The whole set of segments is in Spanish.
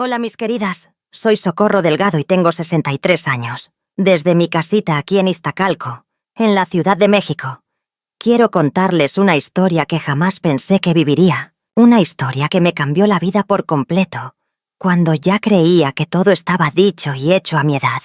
Hola mis queridas, soy Socorro Delgado y tengo 63 años. Desde mi casita aquí en Iztacalco, en la Ciudad de México, quiero contarles una historia que jamás pensé que viviría. Una historia que me cambió la vida por completo, cuando ya creía que todo estaba dicho y hecho a mi edad.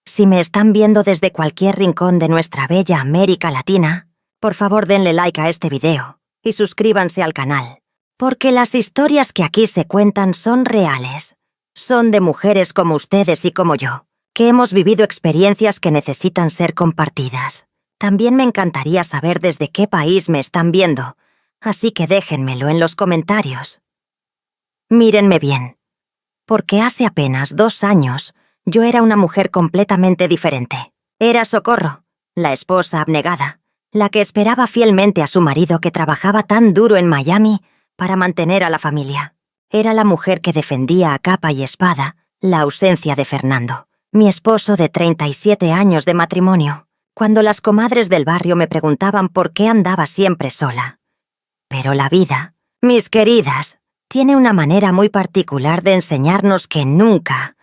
Si me están viendo desde cualquier rincón de nuestra bella América Latina, por favor denle like a este video y suscríbanse al canal. Porque las historias que aquí se cuentan son reales. Son de mujeres como ustedes y como yo, que hemos vivido experiencias que necesitan ser compartidas. También me encantaría saber desde qué país me están viendo, así que déjenmelo en los comentarios. Mírenme bien, porque hace apenas 2 años yo era una mujer completamente diferente. Era Socorro, la esposa abnegada, la que esperaba fielmente a su marido que trabajaba tan duro en Miami para mantener a la familia. Era la mujer que defendía a capa y espada la ausencia de Fernando, mi esposo de 37 años de matrimonio, cuando las comadres del barrio me preguntaban por qué andaba siempre sola. Pero la vida, mis queridas, tiene una manera muy particular de enseñarnos que nunca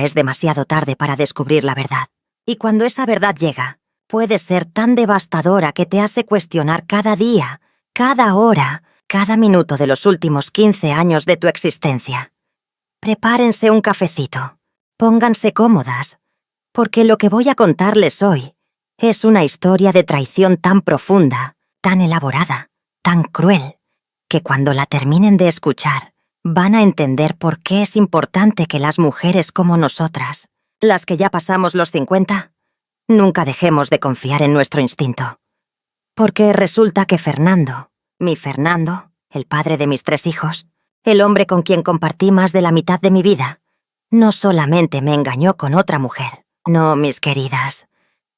es demasiado tarde para descubrir la verdad. Y cuando esa verdad llega, puede ser tan devastadora que te hace cuestionar cada día, cada hora, cada minuto de los últimos 15 años de tu existencia. Prepárense un cafecito, pónganse cómodas, porque lo que voy a contarles hoy es una historia de traición tan profunda, tan elaborada, tan cruel, que cuando la terminen de escuchar, van a entender por qué es importante que las mujeres como nosotras, las que ya pasamos los 50, nunca dejemos de confiar en nuestro instinto. Porque resulta que Fernando, mi Fernando, el padre de mis 3 hijos, el hombre con quien compartí más de la mitad de mi vida, no solamente me engañó con otra mujer. No, mis queridas.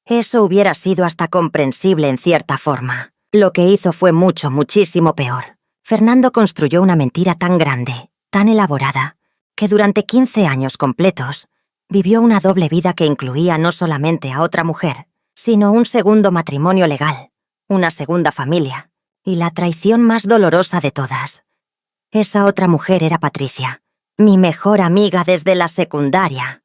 Eso hubiera sido hasta comprensible en cierta forma. Lo que hizo fue muchísimo peor. Fernando construyó una mentira tan grande, tan elaborada, que durante 15 años completos vivió una doble vida que incluía no solamente a otra mujer, sino un segundo matrimonio legal, una segunda familia, y la traición más dolorosa de todas. Esa otra mujer era Patricia, mi mejor amiga desde la secundaria.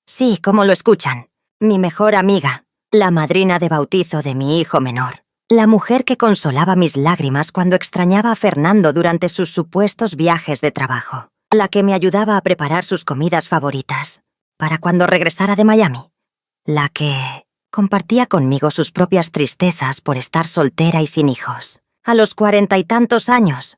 Sí, como lo escuchan, mi mejor amiga, la madrina de bautizo de mi hijo menor, la mujer que consolaba mis lágrimas cuando extrañaba a Fernando durante sus supuestos viajes de trabajo, la que me ayudaba a preparar sus comidas favoritas, para cuando regresara de Miami, la que compartía conmigo sus propias tristezas por estar soltera y sin hijos. A los 40 y tantos años,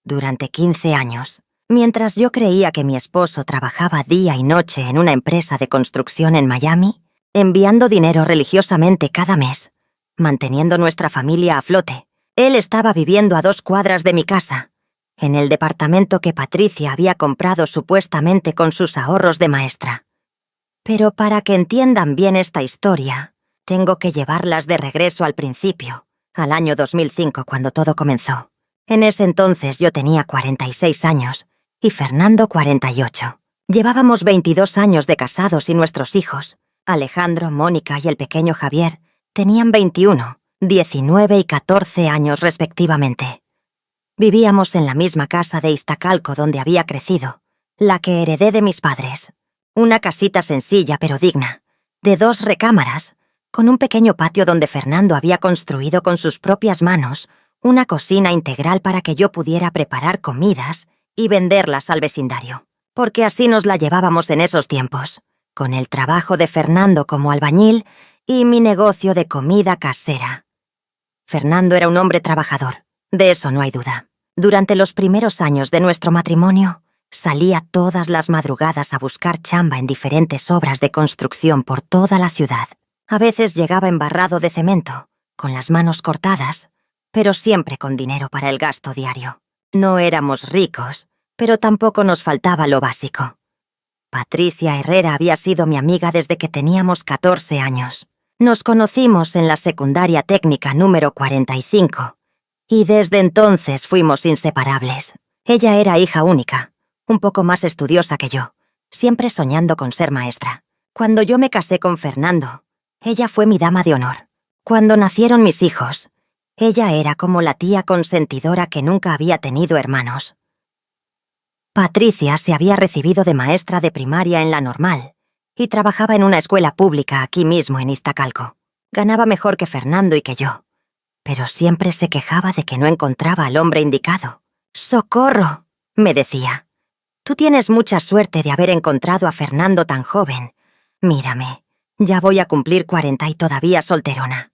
durante 15 años, mientras yo creía que mi esposo trabajaba día y noche en una empresa de construcción en Miami, enviando dinero religiosamente cada mes, manteniendo nuestra familia a flote, él estaba viviendo a 2 cuadras de mi casa, en el departamento que Patricia había comprado supuestamente con sus ahorros de maestra. Pero para que entiendan bien esta historia, tengo que llevarlas de regreso al principio, al año 2005, cuando todo comenzó. En ese entonces yo tenía 46 años y Fernando 48. Llevábamos 22 años de casados y nuestros hijos, Alejandro, Mónica y el pequeño Javier, tenían 21, 19 y 14 años respectivamente. Vivíamos en la misma casa de Iztacalco donde había crecido, la que heredé de mis padres. Una casita sencilla pero digna, de 2 recámaras, con un pequeño patio donde Fernando había construido con sus propias manos una cocina integral para que yo pudiera preparar comidas y venderlas al vecindario. Porque así nos la llevábamos en esos tiempos, con el trabajo de Fernando como albañil y mi negocio de comida casera. Fernando era un hombre trabajador, de eso no hay duda. Durante los primeros años de nuestro matrimonio, salía todas las madrugadas a buscar chamba en diferentes obras de construcción por toda la ciudad. A veces llegaba embarrado de cemento, con las manos cortadas, pero siempre con dinero para el gasto diario. No éramos ricos, pero tampoco nos faltaba lo básico. Patricia Herrera había sido mi amiga desde que teníamos 14 años. Nos conocimos en la secundaria técnica número 45, y desde entonces fuimos inseparables. Ella era hija única, un poco más estudiosa que yo, siempre soñando con ser maestra. Cuando yo me casé con Fernando, ella fue mi dama de honor. Cuando nacieron mis hijos, ella era como la tía consentidora que nunca había tenido hermanos. Patricia se había recibido de maestra de primaria en la Normal y trabajaba en una escuela pública aquí mismo en Iztacalco. Ganaba mejor que Fernando y que yo, pero siempre se quejaba de que no encontraba al hombre indicado. «¡Socorro!», me decía. «Tú tienes mucha suerte de haber encontrado a Fernando tan joven. Mírame, ya voy a cumplir 40 y todavía solterona».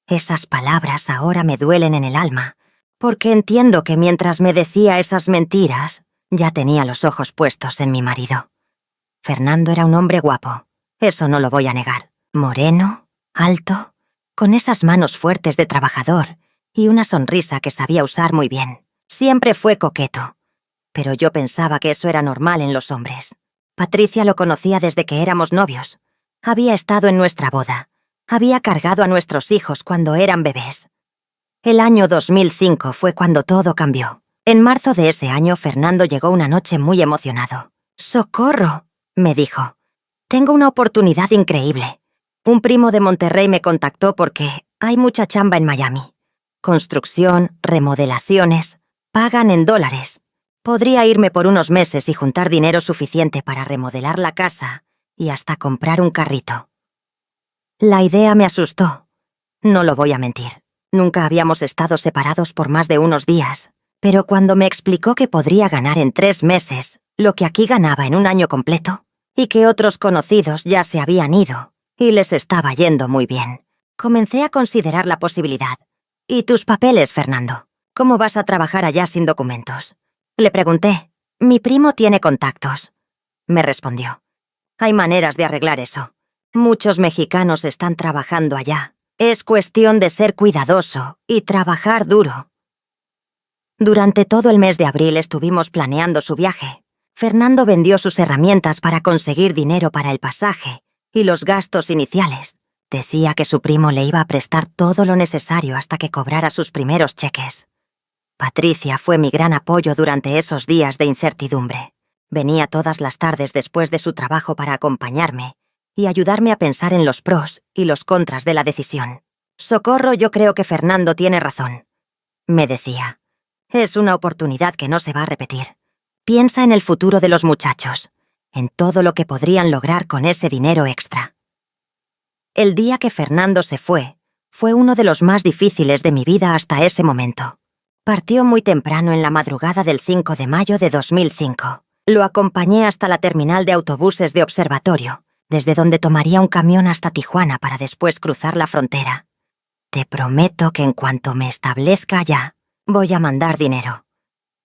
Esas palabras ahora me duelen en el alma, porque entiendo que mientras me decía esas mentiras, ya tenía los ojos puestos en mi marido. Fernando era un hombre guapo, eso no lo voy a negar. Moreno, alto, con esas manos fuertes de trabajador y una sonrisa que sabía usar muy bien. Siempre fue coqueto, pero yo pensaba que eso era normal en los hombres. Patricia lo conocía desde que éramos novios. Había estado en nuestra boda. Había cargado a nuestros hijos cuando eran bebés. El año 2005 fue cuando todo cambió. En marzo de ese año, Fernando llegó una noche muy emocionado. «¡Socorro!», me dijo. «Tengo una oportunidad increíble. Un primo de Monterrey me contactó porque hay mucha chamba en Miami. Construcción, remodelaciones, pagan en dólares. Podría irme por unos meses y juntar dinero suficiente para remodelar la casa y hasta comprar un carrito». La idea me asustó. No lo voy a mentir. Nunca habíamos estado separados por más de unos días, pero cuando me explicó que podría ganar en 3 meses lo que aquí ganaba en un año completo, y que otros conocidos ya se habían ido, y les estaba yendo muy bien, comencé a considerar la posibilidad. «¿Y tus papeles, Fernando? ¿Cómo vas a trabajar allá sin documentos?», le pregunté. «Mi primo tiene contactos», me respondió. «Hay maneras de arreglar eso. Muchos mexicanos están trabajando allá. Es cuestión de ser cuidadoso y trabajar duro». Durante todo el mes de abril estuvimos planeando su viaje. Fernando vendió sus herramientas para conseguir dinero para el pasaje y los gastos iniciales. Decía que su primo le iba a prestar todo lo necesario hasta que cobrara sus primeros cheques. Patricia fue mi gran apoyo durante esos días de incertidumbre. Venía todas las tardes después de su trabajo para acompañarme y ayudarme a pensar en los pros y los contras de la decisión. «Socorro, yo creo que Fernando tiene razón», me decía. «Es una oportunidad que no se va a repetir. Piensa en el futuro de los muchachos, en todo lo que podrían lograr con ese dinero extra». El día que Fernando se fue uno de los más difíciles de mi vida hasta ese momento. Partió muy temprano en la madrugada del 5 de mayo de 2005. Lo acompañé hasta la terminal de autobuses de Observatorio, desde donde tomaría un camión hasta Tijuana para después cruzar la frontera. «Te prometo que en cuanto me establezca allá, voy a mandar dinero»,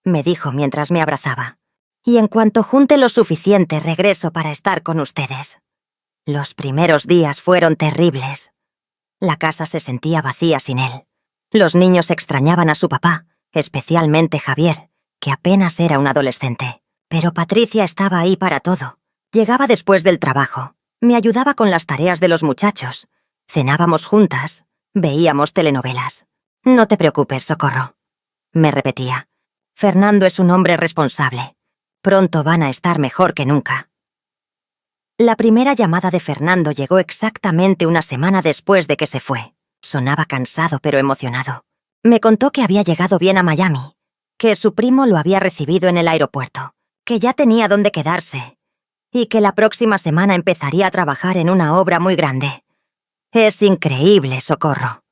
me dijo mientras me abrazaba. «Y en cuanto junte lo suficiente, regreso para estar con ustedes». Los primeros días fueron terribles. La casa se sentía vacía sin él. Los niños extrañaban a su papá, especialmente Javier, que apenas era un adolescente. Pero Patricia estaba ahí para todo. Llegaba después del trabajo, me ayudaba con las tareas de los muchachos, cenábamos juntas, veíamos telenovelas. «No te preocupes, Socorro», me repetía. «Fernando es un hombre responsable. Pronto van a estar mejor que nunca». La primera llamada de Fernando llegó exactamente una semana después de que se fue. Sonaba cansado pero emocionado. Me contó que había llegado bien a Miami, que su primo lo había recibido en el aeropuerto, que ya tenía dónde quedarse y que la próxima semana empezaría a trabajar en una obra muy grande. «Es increíble, Socorro»,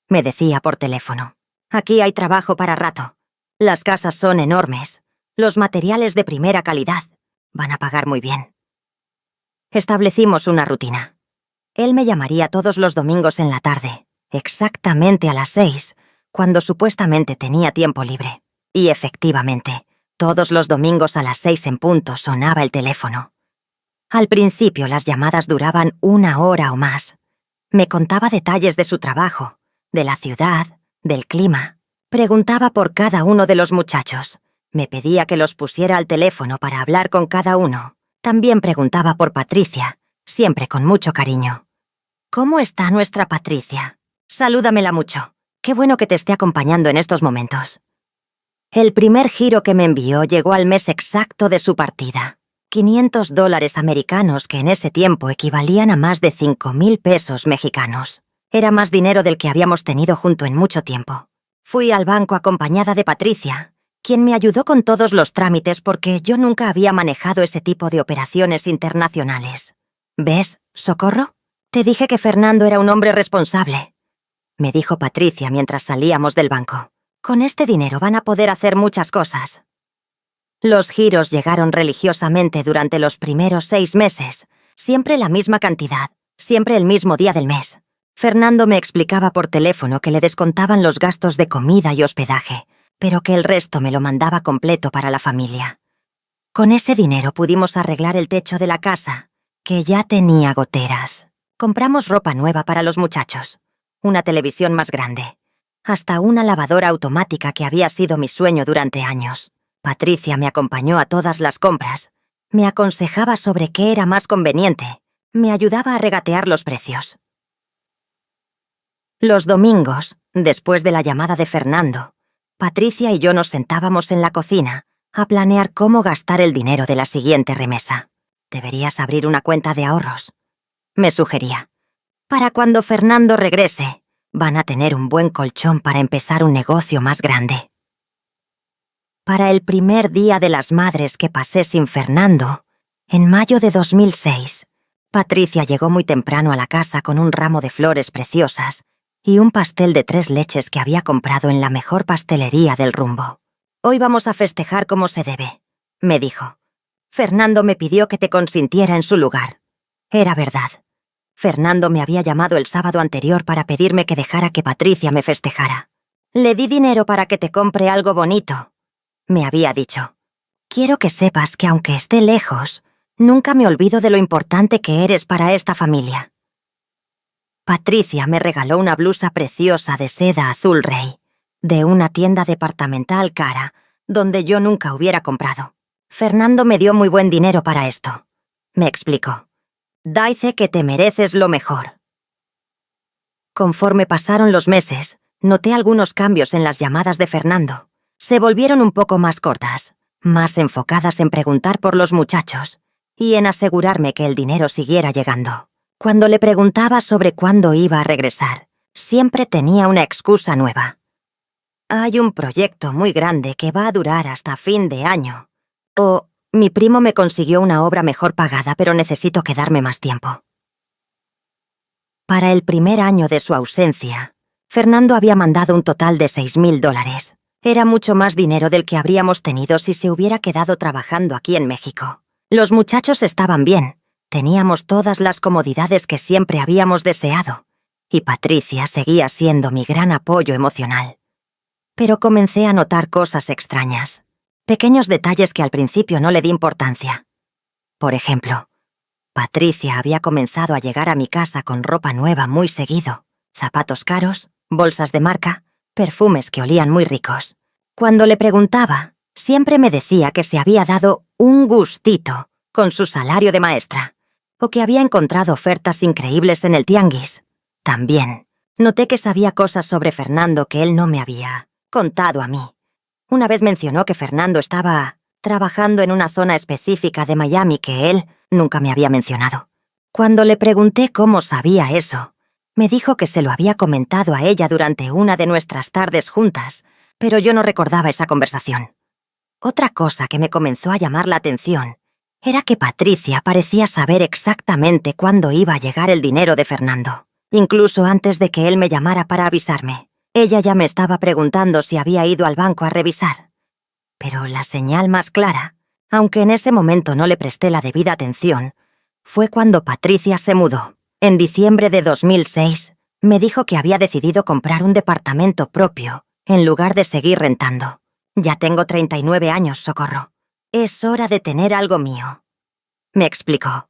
me decía por teléfono. «Aquí hay trabajo para rato. Las casas son enormes, los materiales de primera calidad. Van a pagar muy bien». Establecimos una rutina. Él me llamaría todos los domingos en la tarde, exactamente a las 6, cuando supuestamente tenía tiempo libre. Y efectivamente, todos los domingos a las 6 en punto sonaba el teléfono. Al principio las llamadas duraban 1 hora o más. Me contaba detalles de su trabajo, de la ciudad, del clima. Preguntaba por cada uno de los muchachos. Me pedía que los pusiera al teléfono para hablar con cada uno. También preguntaba por Patricia, siempre con mucho cariño. «¿Cómo está nuestra Patricia? Salúdamela mucho. Qué bueno que te esté acompañando en estos momentos». El primer giro que me envió llegó al mes exacto de su partida. $500 americanos que en ese tiempo equivalían a más de 5,000 pesos mexicanos. Era más dinero del que habíamos tenido junto en mucho tiempo. Fui al banco acompañada de Patricia quien me ayudó con todos los trámites porque yo nunca había manejado ese tipo de operaciones internacionales. ¿Ves, Socorro? Te dije que Fernando era un hombre responsable, me dijo Patricia mientras salíamos del banco. Con este dinero van a poder hacer muchas cosas. Los giros llegaron religiosamente durante los primeros 6 meses, siempre la misma cantidad, siempre el mismo día del mes. Fernando me explicaba por teléfono que le descontaban los gastos de comida y hospedaje, pero que el resto me lo mandaba completo para la familia. Con ese dinero pudimos arreglar el techo de la casa, que ya tenía goteras. Compramos ropa nueva para los muchachos, una televisión más grande, hasta una lavadora automática que había sido mi sueño durante años. Patricia me acompañó a todas las compras, me aconsejaba sobre qué era más conveniente, me ayudaba a regatear los precios. Los domingos, después de la llamada de Fernando, Patricia y yo nos sentábamos en la cocina a planear cómo gastar el dinero de la siguiente remesa. Deberías abrir una cuenta de ahorros, me sugería. Para cuando Fernando regrese, van a tener un buen colchón para empezar un negocio más grande. Para el primer día de las madres que pasé sin Fernando, en mayo de 2006, Patricia llegó muy temprano a la casa con un ramo de flores preciosas y un pastel de 3 leches que había comprado en la mejor pastelería del rumbo. «Hoy vamos a festejar como se debe», me dijo. «Fernando me pidió que te consintiera en su lugar». Era verdad. Fernando me había llamado el sábado anterior para pedirme que dejara que Patricia me festejara. «Le di dinero para que te compre algo bonito», me había dicho. «Quiero que sepas que aunque esté lejos, nunca me olvido de lo importante que eres para esta familia». Patricia me regaló una blusa preciosa de seda azul rey, de una tienda departamental cara, donde yo nunca hubiera comprado. «Fernando me dio muy buen dinero para esto», me explicó. «Dice que te mereces lo mejor». Conforme pasaron los meses, noté algunos cambios en las llamadas de Fernando. Se volvieron un poco más cortas, más enfocadas en preguntar por los muchachos y en asegurarme que el dinero siguiera llegando. Cuando le preguntaba sobre cuándo iba a regresar, siempre tenía una excusa nueva. «Hay un proyecto muy grande que va a durar hasta fin de año». O «Mi primo me consiguió una obra mejor pagada, pero necesito quedarme más tiempo». Para el primer año de su ausencia, Fernando había mandado un total de $6,000. Era mucho más dinero del que habríamos tenido si se hubiera quedado trabajando aquí en México. Los muchachos estaban bien, teníamos todas las comodidades que siempre habíamos deseado, y Patricia seguía siendo mi gran apoyo emocional. Pero comencé a notar cosas extrañas, pequeños detalles que al principio no le di importancia. Por ejemplo, Patricia había comenzado a llegar a mi casa con ropa nueva muy seguido, zapatos caros, bolsas de marca, perfumes que olían muy ricos. Cuando le preguntaba, siempre me decía que se había dado un gustito con su salario de maestra, o que había encontrado ofertas increíbles en el tianguis. También noté que sabía cosas sobre Fernando que él no me había contado a mí. Una vez mencionó que Fernando estaba trabajando en una zona específica de Miami que él nunca me había mencionado. Cuando le pregunté cómo sabía eso, me dijo que se lo había comentado a ella durante una de nuestras tardes juntas, pero yo no recordaba esa conversación. Otra cosa que me comenzó a llamar la atención era que Patricia parecía saber exactamente cuándo iba a llegar el dinero de Fernando. Incluso antes de que él me llamara para avisarme, ella ya me estaba preguntando si había ido al banco a revisar. Pero la señal más clara, aunque en ese momento no le presté la debida atención, fue cuando Patricia se mudó. En diciembre de 2006, me dijo que había decidido comprar un departamento propio en lugar de seguir rentando. «Ya tengo 39 años, Socorro. Es hora de tener algo mío», me explicó.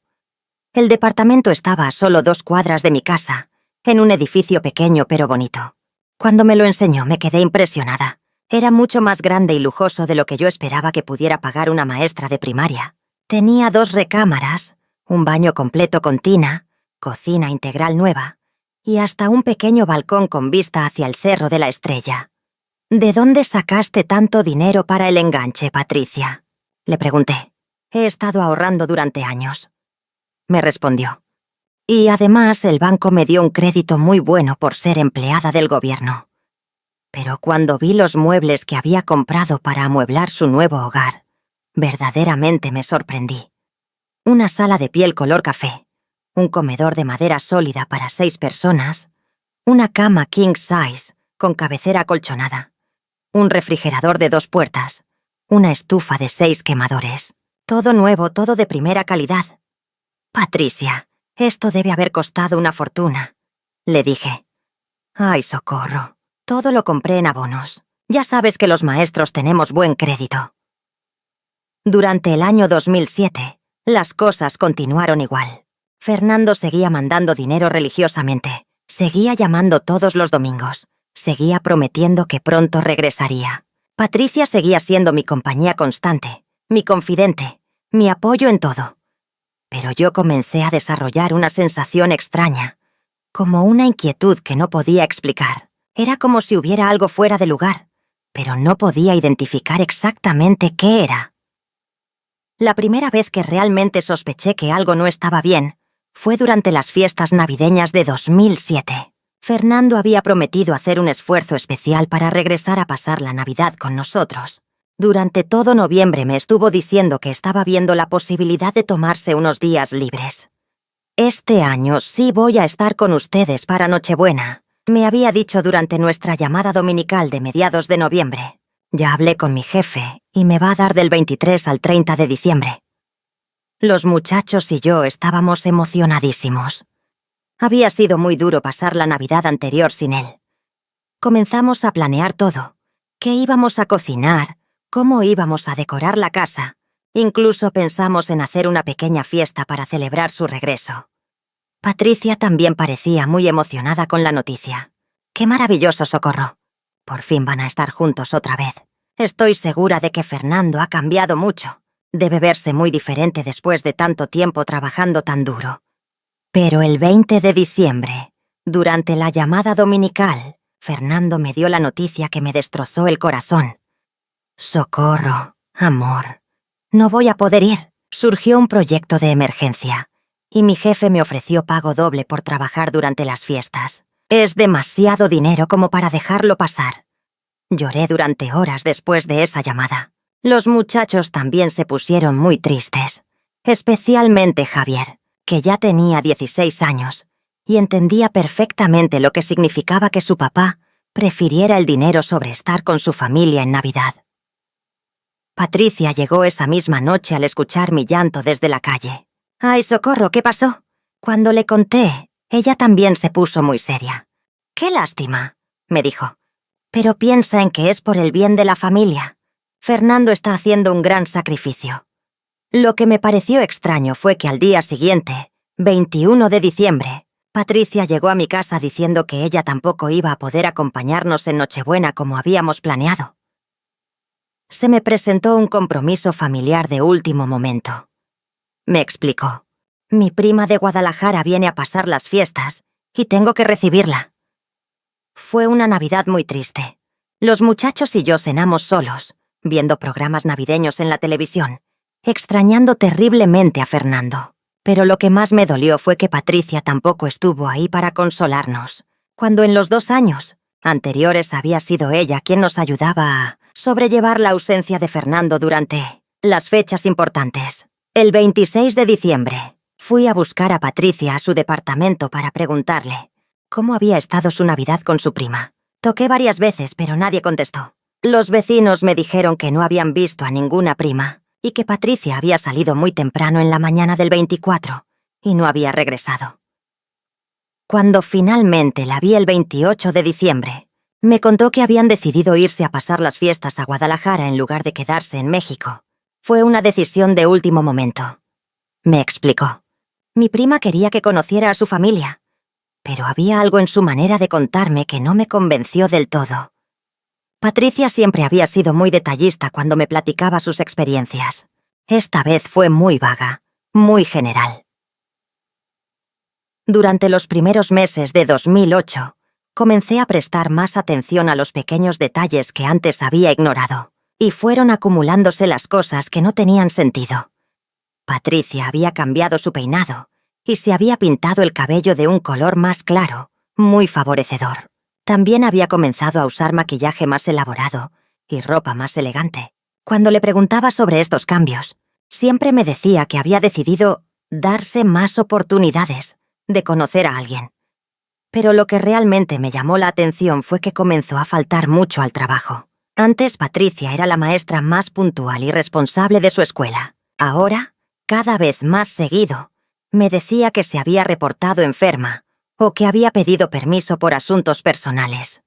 El departamento estaba a solo 2 cuadras de mi casa, en un edificio pequeño pero bonito. Cuando me lo enseñó me quedé impresionada. Era mucho más grande y lujoso de lo que yo esperaba que pudiera pagar una maestra de primaria. Tenía 2 recámaras, un baño completo con tina, cocina integral nueva y hasta un pequeño balcón con vista hacia el Cerro de la Estrella. «¿De dónde sacaste tanto dinero para el enganche, Patricia?», le pregunté. «He estado ahorrando durante años», me respondió. «Y además el banco me dio un crédito muy bueno por ser empleada del gobierno». Pero cuando vi los muebles que había comprado para amueblar su nuevo hogar, verdaderamente me sorprendí. Una sala de piel color café, un comedor de madera sólida para 6 personas, una cama king size con cabecera acolchonada, un refrigerador de 2 puertas, una estufa de 6 quemadores. Todo nuevo, todo de primera calidad. Patricia, esto debe haber costado una fortuna, le dije. Ay, socorro. Todo lo compré en abonos. Ya sabes que los maestros tenemos buen crédito. Durante el año 2007, las cosas continuaron igual. Fernando seguía mandando dinero religiosamente, seguía llamando todos los domingos, seguía prometiendo que pronto regresaría. Patricia seguía siendo mi compañía constante, mi confidente, mi apoyo en todo. Pero yo comencé a desarrollar una sensación extraña, como una inquietud que no podía explicar. Era como si hubiera algo fuera de lugar, pero no podía identificar exactamente qué era. La primera vez que realmente sospeché que algo no estaba bien fue durante las fiestas navideñas de 2007. Fernando había prometido hacer un esfuerzo especial para regresar a pasar la Navidad con nosotros. Durante todo noviembre me estuvo diciendo que estaba viendo la posibilidad de tomarse unos días libres. Este año sí voy a estar con ustedes para Nochebuena, me había dicho durante nuestra llamada dominical de mediados de noviembre. Ya hablé con mi jefe y me va a dar del 23 al 30 de diciembre. Los muchachos y yo estábamos emocionadísimos. Había sido muy duro pasar la Navidad anterior sin él. Comenzamos a planear todo. ¿Qué íbamos a cocinar? ¿Cómo íbamos a decorar la casa? Incluso pensamos en hacer una pequeña fiesta para celebrar su regreso. Patricia también parecía muy emocionada con la noticia. ¡Qué maravilloso, Socorro! Por fin van a estar juntos otra vez. Estoy segura de que Fernando ha cambiado mucho. Debe verse muy diferente después de tanto tiempo trabajando tan duro. Pero el 20 de diciembre, durante la llamada dominical, Fernando me dio la noticia que me destrozó el corazón. Socorro, amor. No voy a poder ir. Surgió un proyecto de emergencia y mi jefe me ofreció pago doble por trabajar durante las fiestas. Es demasiado dinero como para dejarlo pasar. Lloré durante horas después de esa llamada. Los muchachos también se pusieron muy tristes, especialmente Javier, que ya tenía 16 años y entendía perfectamente lo que significaba que su papá prefiriera el dinero sobre estar con su familia en Navidad. Patricia llegó esa misma noche al escuchar mi llanto desde la calle. «Ay, Socorro, ¿qué pasó?» Cuando le conté, ella también se puso muy seria. «Qué lástima», me dijo. «Pero piensa en que es por el bien de la familia. Fernando está haciendo un gran sacrificio». Lo que me pareció extraño fue que al día siguiente, 21 de diciembre, Patricia llegó a mi casa diciendo que ella tampoco iba a poder acompañarnos en Nochebuena como habíamos planeado. Se me presentó un compromiso familiar de último momento. Me explicó. Mi prima de Guadalajara viene a pasar las fiestas y tengo que recibirla. Fue una Navidad muy triste. Los muchachos y yo cenamos solos, viendo programas navideños en la televisión, extrañando terriblemente a Fernando. Pero lo que más me dolió fue que Patricia tampoco estuvo ahí para consolarnos, cuando en los 2 años anteriores había sido ella quien nos ayudaba a sobrellevar la ausencia de Fernando durante las fechas importantes. El 26 de diciembre, fui a buscar a Patricia a su departamento para preguntarle cómo había estado su Navidad con su prima. Toqué varias veces, pero nadie contestó. Los vecinos me dijeron que no habían visto a ninguna prima y que Patricia había salido muy temprano en la mañana del 24 y no había regresado. Cuando finalmente la vi el 28 de diciembre, me contó que habían decidido irse a pasar las fiestas a Guadalajara en lugar de quedarse en México. Fue una decisión de último momento. Me explicó. Mi prima quería que conociera a su familia, pero había algo en su manera de contarme que no me convenció del todo. Patricia siempre había sido muy detallista cuando me platicaba sus experiencias. Esta vez fue muy vaga, muy general. Durante los primeros meses de 2008, comencé a prestar más atención a los pequeños detalles que antes había ignorado, y fueron acumulándose las cosas que no tenían sentido. Patricia había cambiado su peinado y se había pintado el cabello de un color más claro, muy favorecedor. También había comenzado a usar maquillaje más elaborado y ropa más elegante. Cuando le preguntaba sobre estos cambios, siempre me decía que había decidido darse más oportunidades de conocer a alguien. Pero lo que realmente me llamó la atención fue que comenzó a faltar mucho al trabajo. Antes Patricia era la maestra más puntual y responsable de su escuela. Ahora, cada vez más seguido, me decía que se había reportado enferma o que había pedido permiso por asuntos personales.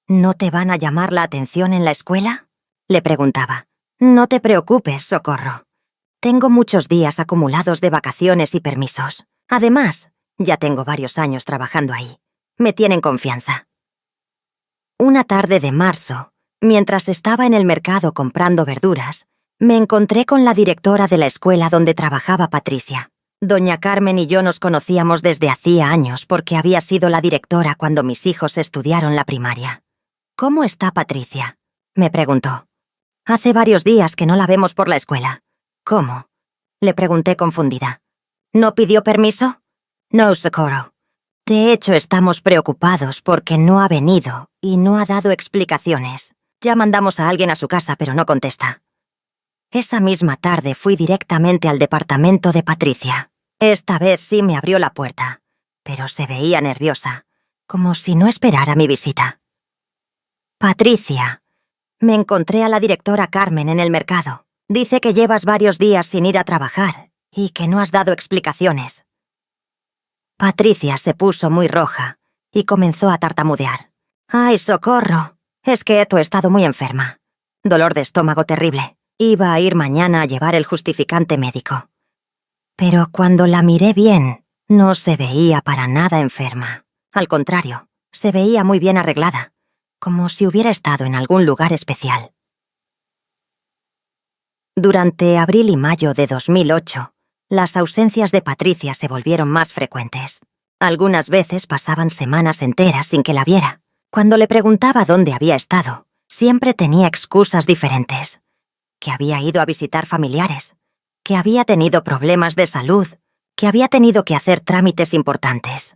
¿No te van a llamar la atención en la escuela?, le preguntaba. No te preocupes, Socorro. Tengo muchos días acumulados de vacaciones y permisos. Además, ya tengo varios años trabajando ahí. Me tienen confianza. Una tarde de marzo, mientras estaba en el mercado comprando verduras, me encontré con la directora de la escuela donde trabajaba Patricia. Doña Carmen y yo nos conocíamos desde hacía años porque había sido la directora cuando mis hijos estudiaron la primaria. ¿Cómo está Patricia?, me preguntó. Hace varios días que no la vemos por la escuela. ¿Cómo?, le pregunté confundida. ¿No pidió permiso? No, Socorro. De hecho, estamos preocupados porque no ha venido y no ha dado explicaciones. Ya mandamos a alguien a su casa, pero no contesta. Esa misma tarde fui directamente al departamento de Patricia. Esta vez sí me abrió la puerta, pero se veía nerviosa, como si no esperara mi visita. Patricia, me encontré a la directora Carmen en el mercado. Dice que llevas varios días sin ir a trabajar y que no has dado explicaciones. Patricia se puso muy roja y comenzó a tartamudear. ¡Ay, Socorro! Es que he estado muy enferma. Dolor de estómago terrible. Iba a ir mañana a llevar el justificante médico. Pero cuando la miré bien, no se veía para nada enferma. Al contrario, se veía muy bien arreglada, como si hubiera estado en algún lugar especial. Durante abril y mayo de 2008, las ausencias de Patricia se volvieron más frecuentes. Algunas veces pasaban semanas enteras sin que la viera. Cuando le preguntaba dónde había estado, siempre tenía excusas diferentes. Que había ido a visitar familiares, que había tenido problemas de salud, que había tenido que hacer trámites importantes.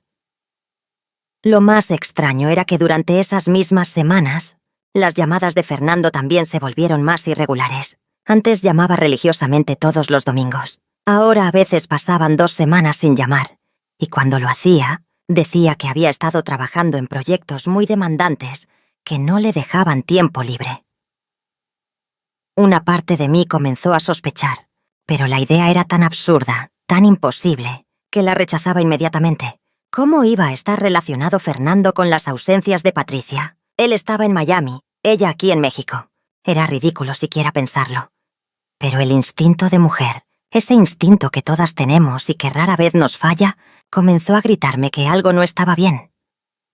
Lo más extraño era que durante esas mismas semanas, las llamadas de Fernando también se volvieron más irregulares. Antes llamaba religiosamente todos los domingos. Ahora a veces pasaban 2 semanas sin llamar, y cuando lo hacía, decía que había estado trabajando en proyectos muy demandantes que no le dejaban tiempo libre. Una parte de mí comenzó a sospechar, pero la idea era tan absurda, tan imposible, que la rechazaba inmediatamente. ¿Cómo iba a estar relacionado Fernando con las ausencias de Patricia? Él estaba en Miami, ella aquí en México. Era ridículo siquiera pensarlo. Pero el instinto de mujer, ese instinto que todas tenemos y que rara vez nos falla, comenzó a gritarme que algo no estaba bien.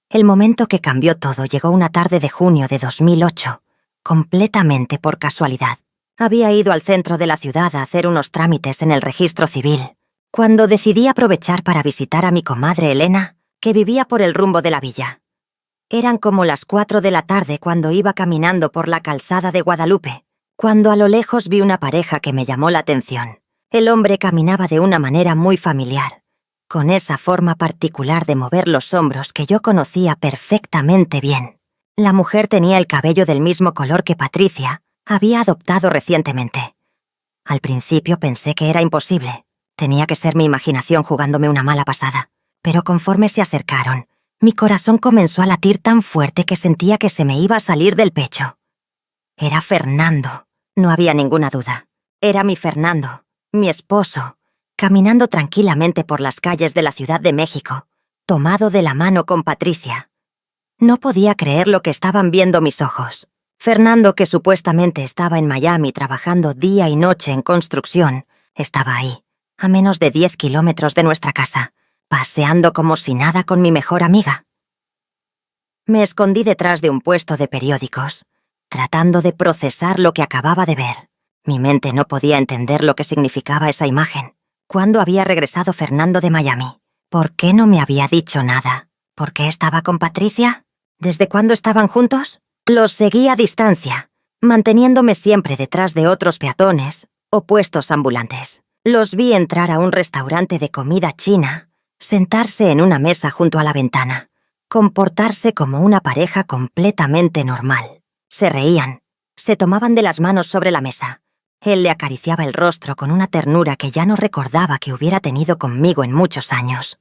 El momento que cambió todo llegó una tarde de junio de 2008, completamente por casualidad. Había ido al centro de la ciudad a hacer unos trámites en el registro civil, cuando decidí aprovechar para visitar a mi comadre Elena, que vivía por el rumbo de la villa. Eran como las 4 de la tarde cuando iba caminando por la calzada de Guadalupe, cuando a lo lejos vi una pareja que me llamó la atención. El hombre caminaba de una manera muy familiar, con esa forma particular de mover los hombros que yo conocía perfectamente bien. La mujer tenía el cabello del mismo color que Patricia había adoptado recientemente. Al principio pensé que era imposible. Tenía que ser mi imaginación jugándome una mala pasada. Pero conforme se acercaron, mi corazón comenzó a latir tan fuerte que sentía que se me iba a salir del pecho. Era Fernando, no había ninguna duda. Era mi Fernando, mi esposo, caminando tranquilamente por las calles de la Ciudad de México, tomado de la mano con Patricia. No podía creer lo que estaban viendo mis ojos. Fernando, que supuestamente estaba en Miami trabajando día y noche en construcción, estaba ahí, a menos de 10 kilómetros de nuestra casa, paseando como si nada con mi mejor amiga. Me escondí detrás de un puesto de periódicos, tratando de procesar lo que acababa de ver. Mi mente no podía entender lo que significaba esa imagen. ¿Cuándo había regresado Fernando de Miami? ¿Por qué no me había dicho nada? ¿Por qué estaba con Patricia? ¿Desde cuándo estaban juntos? Los seguí a distancia, manteniéndome siempre detrás de otros peatones o puestos ambulantes. Los vi entrar a un restaurante de comida china, sentarse en una mesa junto a la ventana, comportarse como una pareja completamente normal. Se reían, se tomaban de las manos sobre la mesa. Él le acariciaba el rostro con una ternura que ya no recordaba que hubiera tenido conmigo en muchos años.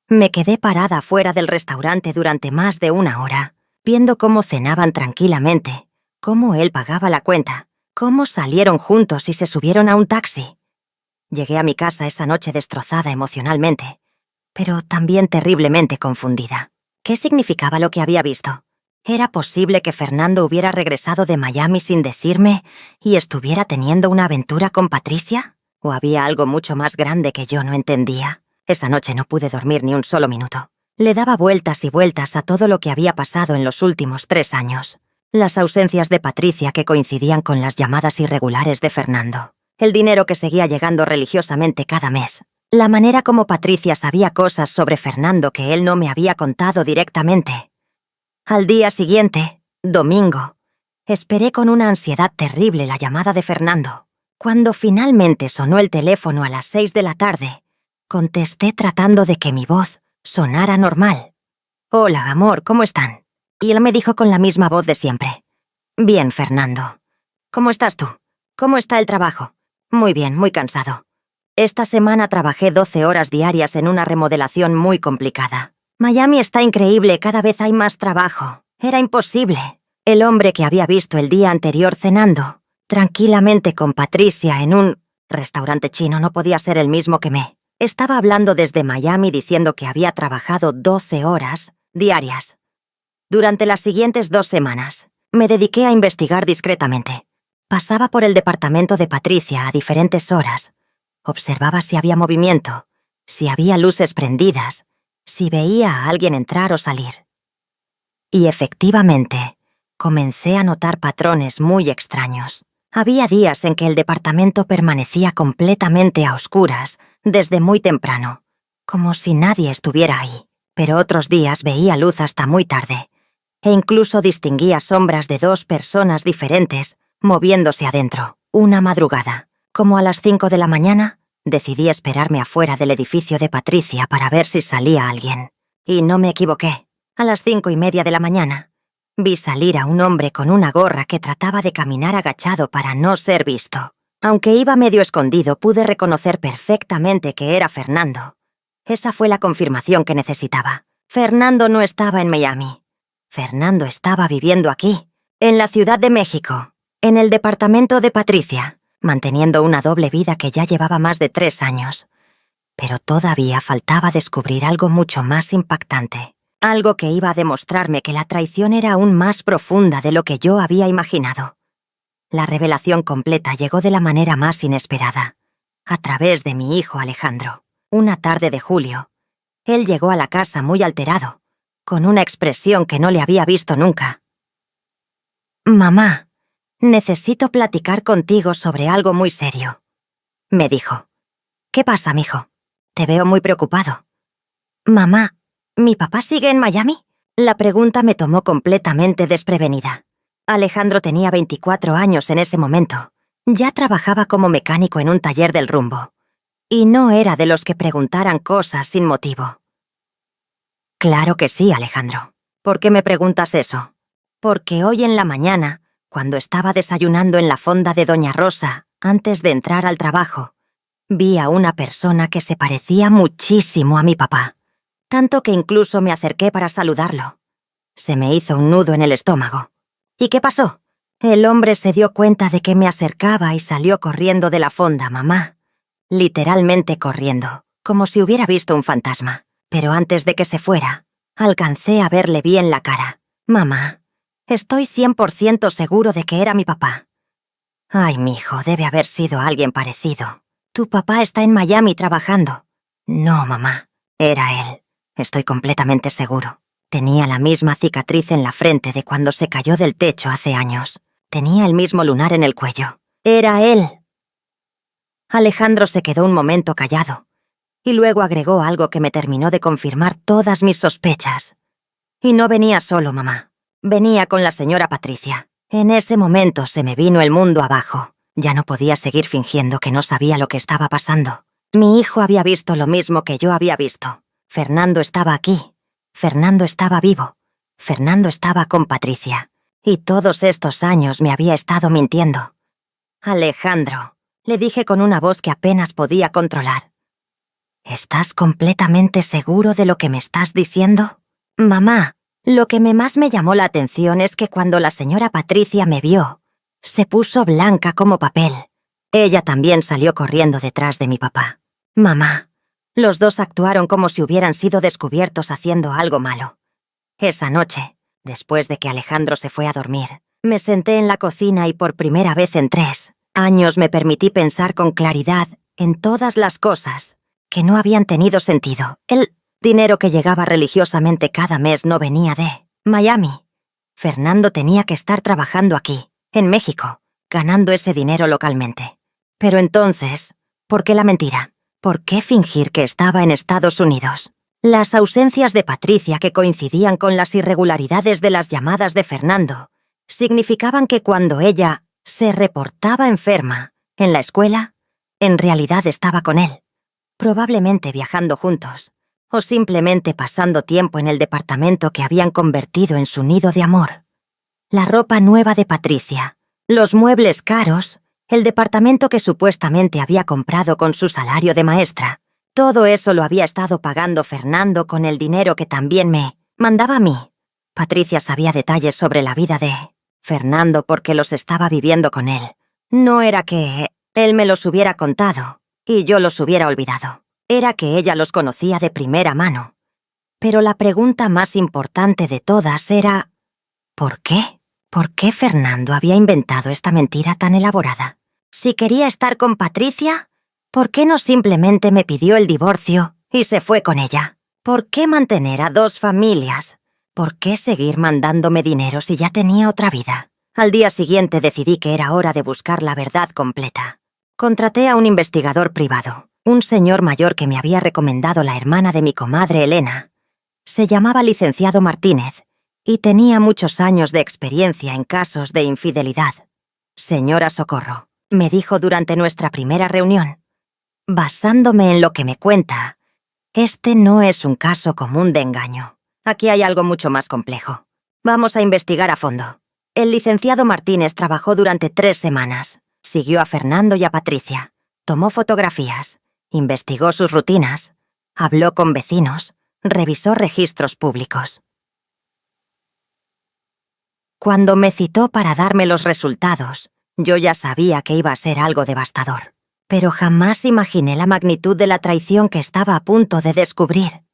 Me quedé parada fuera del restaurante durante más de una hora, viendo cómo cenaban tranquilamente, cómo él pagaba la cuenta, cómo salieron juntos y se subieron a un taxi. Llegué a mi casa esa noche destrozada emocionalmente, pero también terriblemente confundida. ¿Qué significaba lo que había visto? ¿Era posible que Fernando hubiera regresado de Miami sin decirme y estuviera teniendo una aventura con Patricia? ¿O había algo mucho más grande que yo no entendía? Esa noche no pude dormir ni un solo minuto. Le daba vueltas y vueltas a todo lo que había pasado en los últimos 3 años. Las ausencias de Patricia que coincidían con las llamadas irregulares de Fernando. El dinero que seguía llegando religiosamente cada mes. La manera como Patricia sabía cosas sobre Fernando que él no me había contado directamente. Al día siguiente, domingo, esperé con una ansiedad terrible la llamada de Fernando. Cuando finalmente sonó el teléfono a las 6 de la tarde, contesté tratando de que mi voz sonara normal. «Hola, amor, ¿cómo están?» Y él me dijo con la misma voz de siempre. «Bien, Fernando. ¿Cómo estás tú? ¿Cómo está el trabajo?» «Muy bien, muy cansado. Esta semana trabajé 12 horas diarias en una remodelación muy complicada. Miami está increíble, cada vez hay más trabajo. Era imposible». El hombre que había visto el día anterior cenando tranquilamente con Patricia en un restaurante chino no podía ser el mismo que me. Estaba hablando desde Miami diciendo que había trabajado 12 horas diarias. Durante las siguientes 2 semanas, me dediqué a investigar discretamente. Pasaba por el departamento de Patricia a diferentes horas. Observaba si había movimiento, si había luces prendidas, si veía a alguien entrar o salir. Y efectivamente, comencé a notar patrones muy extraños. Había días en que el departamento permanecía completamente a oscuras desde muy temprano, como si nadie estuviera ahí. Pero otros días veía luz hasta muy tarde, e incluso distinguía sombras de 2 personas diferentes moviéndose adentro. Una madrugada, como a las 5 de la mañana, decidí esperarme afuera del edificio de Patricia para ver si salía alguien. Y no me equivoqué. A las 5:30 de la mañana, vi salir a un hombre con una gorra que trataba de caminar agachado para no ser visto. Aunque iba medio escondido, pude reconocer perfectamente que era Fernando. Esa fue la confirmación que necesitaba. Fernando no estaba en Miami. Fernando estaba viviendo aquí, en la Ciudad de México, en el departamento de Patricia, manteniendo una doble vida que ya llevaba más de 3 años. Pero todavía faltaba descubrir algo mucho más impactante. Algo que iba a demostrarme que la traición era aún más profunda de lo que yo había imaginado. La revelación completa llegó de la manera más inesperada, a través de mi hijo Alejandro. Una tarde de julio, él llegó a la casa muy alterado, con una expresión que no le había visto nunca. «Mamá, necesito platicar contigo sobre algo muy serio», me dijo. «¿Qué pasa, mijo? Te veo muy preocupado». «Mamá, ¿mi papá sigue en Miami?» La pregunta me tomó completamente desprevenida. Alejandro tenía 24 años en ese momento. Ya trabajaba como mecánico en un taller del rumbo. Y no era de los que preguntaran cosas sin motivo. «Claro que sí, Alejandro. ¿Por qué me preguntas eso?» «Porque hoy en la mañana, cuando estaba desayunando en la fonda de Doña Rosa, antes de entrar al trabajo, vi a una persona que se parecía muchísimo a mi papá. Tanto que incluso me acerqué para saludarlo. Se me hizo un nudo en el estómago. ¿Y qué pasó? El hombre se dio cuenta de que me acercaba y salió corriendo de la fonda, mamá. Literalmente corriendo, como si hubiera visto un fantasma. Pero antes de que se fuera, alcancé a verle bien la cara. «Mamá, estoy 100% seguro de que era mi papá». «Ay, mijo, debe haber sido alguien parecido. Tu papá está en Miami trabajando». «No, mamá, era él. Estoy completamente seguro. Tenía la misma cicatriz en la frente de cuando se cayó del techo hace años. Tenía el mismo lunar en el cuello. Era él». Alejandro se quedó un momento callado, y luego agregó algo que me terminó de confirmar todas mis sospechas. «Y no venía solo, mamá. Venía con la señora Patricia». En ese momento se me vino el mundo abajo. Ya no podía seguir fingiendo que no sabía lo que estaba pasando. Mi hijo había visto lo mismo que yo había visto. Fernando estaba aquí. Fernando estaba vivo. Fernando estaba con Patricia. Y todos estos años me había estado mintiendo. Alejandro, le dije con una voz que apenas podía controlar. ¿Estás completamente seguro de lo que me estás diciendo? Mamá, lo que más me llamó la atención es que cuando la señora Patricia me vio, se puso blanca como papel. Ella también salió corriendo detrás de mi papá. Mamá, los dos actuaron como si hubieran sido descubiertos haciendo algo malo. Esa noche, después de que Alejandro se fue a dormir, me senté en la cocina y por primera vez en 3 años me permití pensar con claridad en todas las cosas que no habían tenido sentido. El dinero que llegaba religiosamente cada mes no venía de Miami. Fernando tenía que estar trabajando aquí, en México, ganando ese dinero localmente. Pero entonces, ¿por qué la mentira? ¿Por qué fingir que estaba en Estados Unidos? Las ausencias de Patricia, que coincidían con las irregularidades de las llamadas de Fernando, significaban que cuando ella se reportaba enferma en la escuela, en realidad estaba con él, probablemente viajando juntos, o simplemente pasando tiempo en el departamento que habían convertido en su nido de amor. La ropa nueva de Patricia, los muebles caros, el departamento que supuestamente había comprado con su salario de maestra, todo eso lo había estado pagando Fernando con el dinero que también me mandaba a mí. Patricia sabía detalles sobre la vida de Fernando porque los estaba viviendo con él. No era que él me los hubiera contado y yo los hubiera olvidado. Era que ella los conocía de primera mano. Pero la pregunta más importante de todas era ¿por qué? ¿Por qué Fernando había inventado esta mentira tan elaborada? Si quería estar con Patricia, ¿por qué no simplemente me pidió el divorcio y se fue con ella? ¿Por qué mantener a 2 familias? ¿Por qué seguir mandándome dinero si ya tenía otra vida? Al día siguiente decidí que era hora de buscar la verdad completa. Contraté a un investigador privado, un señor mayor que me había recomendado la hermana de mi comadre Elena. Se llamaba licenciado Martínez y tenía muchos años de experiencia en casos de infidelidad. Señora Socorro, me dijo durante nuestra primera reunión, basándome en lo que me cuenta, este no es un caso común de engaño. Aquí hay algo mucho más complejo. Vamos a investigar a fondo. El licenciado Martínez trabajó durante 3 semanas. Siguió a Fernando y a Patricia. Tomó fotografías. Investigó sus rutinas. Habló con vecinos. Revisó registros públicos. Cuando me citó para darme los resultados, yo ya sabía que iba a ser algo devastador. Pero jamás imaginé la magnitud de la traición que estaba a punto de descubrir.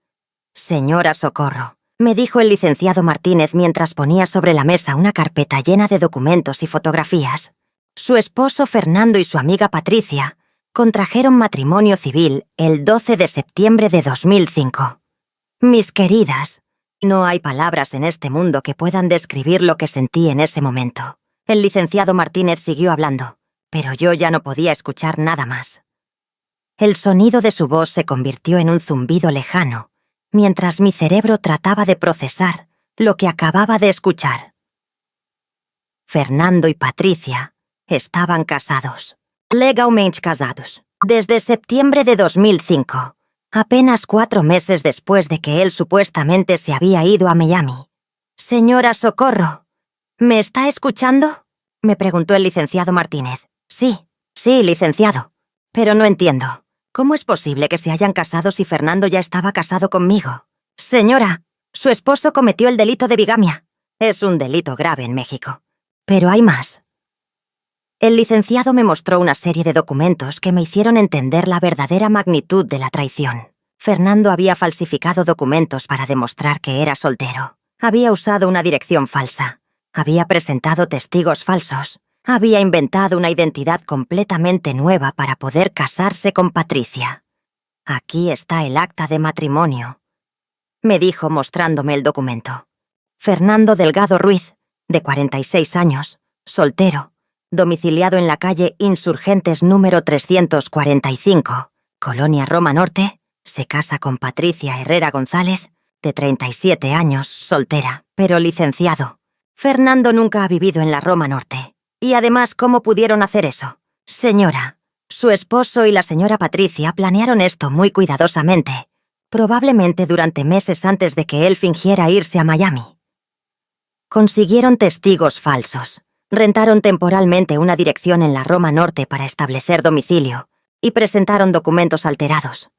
Señora Socorro, me dijo el licenciado Martínez mientras ponía sobre la mesa una carpeta llena de documentos y fotografías. Su esposo Fernando y su amiga Patricia contrajeron matrimonio civil el 12 de septiembre de 2005. Mis queridas, no hay palabras en este mundo que puedan describir lo que sentí en ese momento. El licenciado Martínez siguió hablando, pero yo ya no podía escuchar nada más. El sonido de su voz se convirtió en un zumbido lejano, mientras mi cerebro trataba de procesar lo que acababa de escuchar. Fernando y Patricia estaban casados. Legalmente casados. Desde septiembre de 2005, apenas 4 meses después de que él supuestamente se había ido a Miami. Señora Socorro, ¿me está escuchando? Me preguntó el licenciado Martínez. Sí, licenciado. Pero no entiendo. ¿Cómo es posible que se hayan casado si Fernando ya estaba casado conmigo? Señora, su esposo cometió el delito de bigamia. Es un delito grave en México. Pero hay más. El licenciado me mostró una serie de documentos que me hicieron entender la verdadera magnitud de la traición. Fernando había falsificado documentos para demostrar que era soltero. Había usado una dirección falsa. Había presentado testigos falsos. Había inventado una identidad completamente nueva para poder casarse con Patricia. Aquí está el acta de matrimonio, me dijo mostrándome el documento. Fernando Delgado Ruiz, de 46 años, soltero, domiciliado en la calle Insurgentes número 345, Colonia Roma Norte, se casa con Patricia Herrera González, de 37 años, soltera, pero licenciado. Fernando nunca ha vivido en la Roma Norte. Y además, ¿cómo pudieron hacer eso? Señora, su esposo y la señora Patricia planearon esto muy cuidadosamente. probablemente durante meses antes de que él fingiera irse a Miami. Consiguieron testigos falsos, rentaron temporalmente una dirección en la Roma Norte para establecer domicilio y presentaron documentos alterados.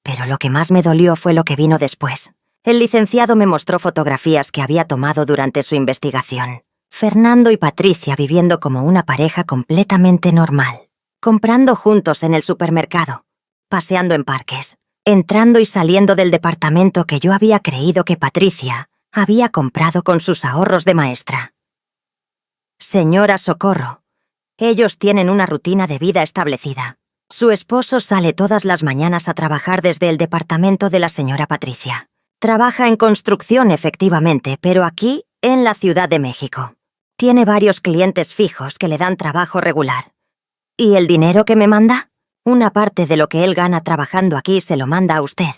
Pero lo que más me dolió fue lo que vino después. El licenciado me mostró fotografías que había tomado durante su investigación. Fernando y Patricia viviendo como una pareja completamente normal, comprando juntos en el supermercado, paseando en parques, entrando y saliendo del departamento que yo había creído que Patricia había comprado con sus ahorros de maestra. Señora Socorro, ellos tienen una rutina de vida establecida. Su esposo sale todas las mañanas a trabajar desde el departamento de la señora Patricia. Trabaja en construcción, efectivamente, pero aquí, en la Ciudad de México. Tiene varios clientes fijos que le dan trabajo regular. ¿Y el dinero que me manda? Una parte de lo que él gana trabajando aquí se lo manda a usted.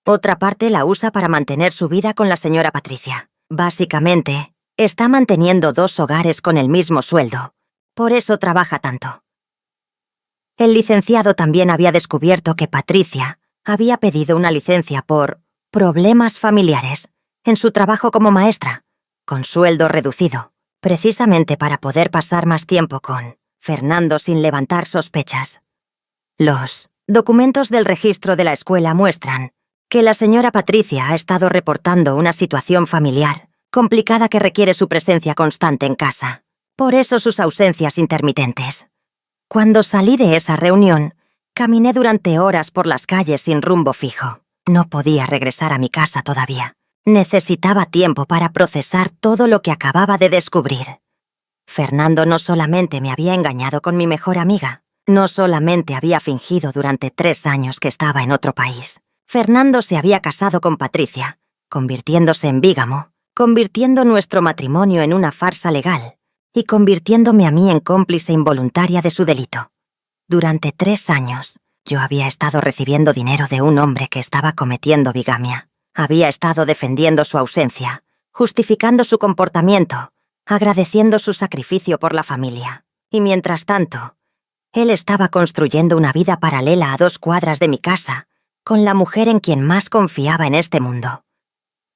Otra parte la usa para mantener su vida con la señora Patricia. Básicamente, está manteniendo 2 hogares con el mismo sueldo. Por eso trabaja tanto. El licenciado también había descubierto que Patricia había pedido una licencia por problemas familiares en su trabajo como maestra, con sueldo reducido, precisamente para poder pasar más tiempo con Fernando sin levantar sospechas. Los documentos del registro de la escuela muestran que la señora Patricia ha estado reportando una situación familiar complicada que requiere su presencia constante en casa. Por eso sus ausencias intermitentes. Cuando salí de esa reunión, caminé durante horas por las calles sin rumbo fijo. No podía regresar a mi casa todavía. Necesitaba tiempo para procesar todo lo que acababa de descubrir. Fernando no solamente me había engañado con mi mejor amiga, no solamente había fingido durante 3 años que estaba en otro país. Fernando se había casado con Patricia, convirtiéndose en bígamo, convirtiendo nuestro matrimonio en una farsa legal y convirtiéndome a mí en cómplice involuntaria de su delito. Durante 3 años, yo había estado recibiendo dinero de un hombre que estaba cometiendo bigamia. Había estado defendiendo su ausencia, justificando su comportamiento, agradeciendo su sacrificio por la familia. Y mientras tanto, él estaba construyendo una vida paralela a 2 cuadras de mi casa, con la mujer en quien más confiaba en este mundo.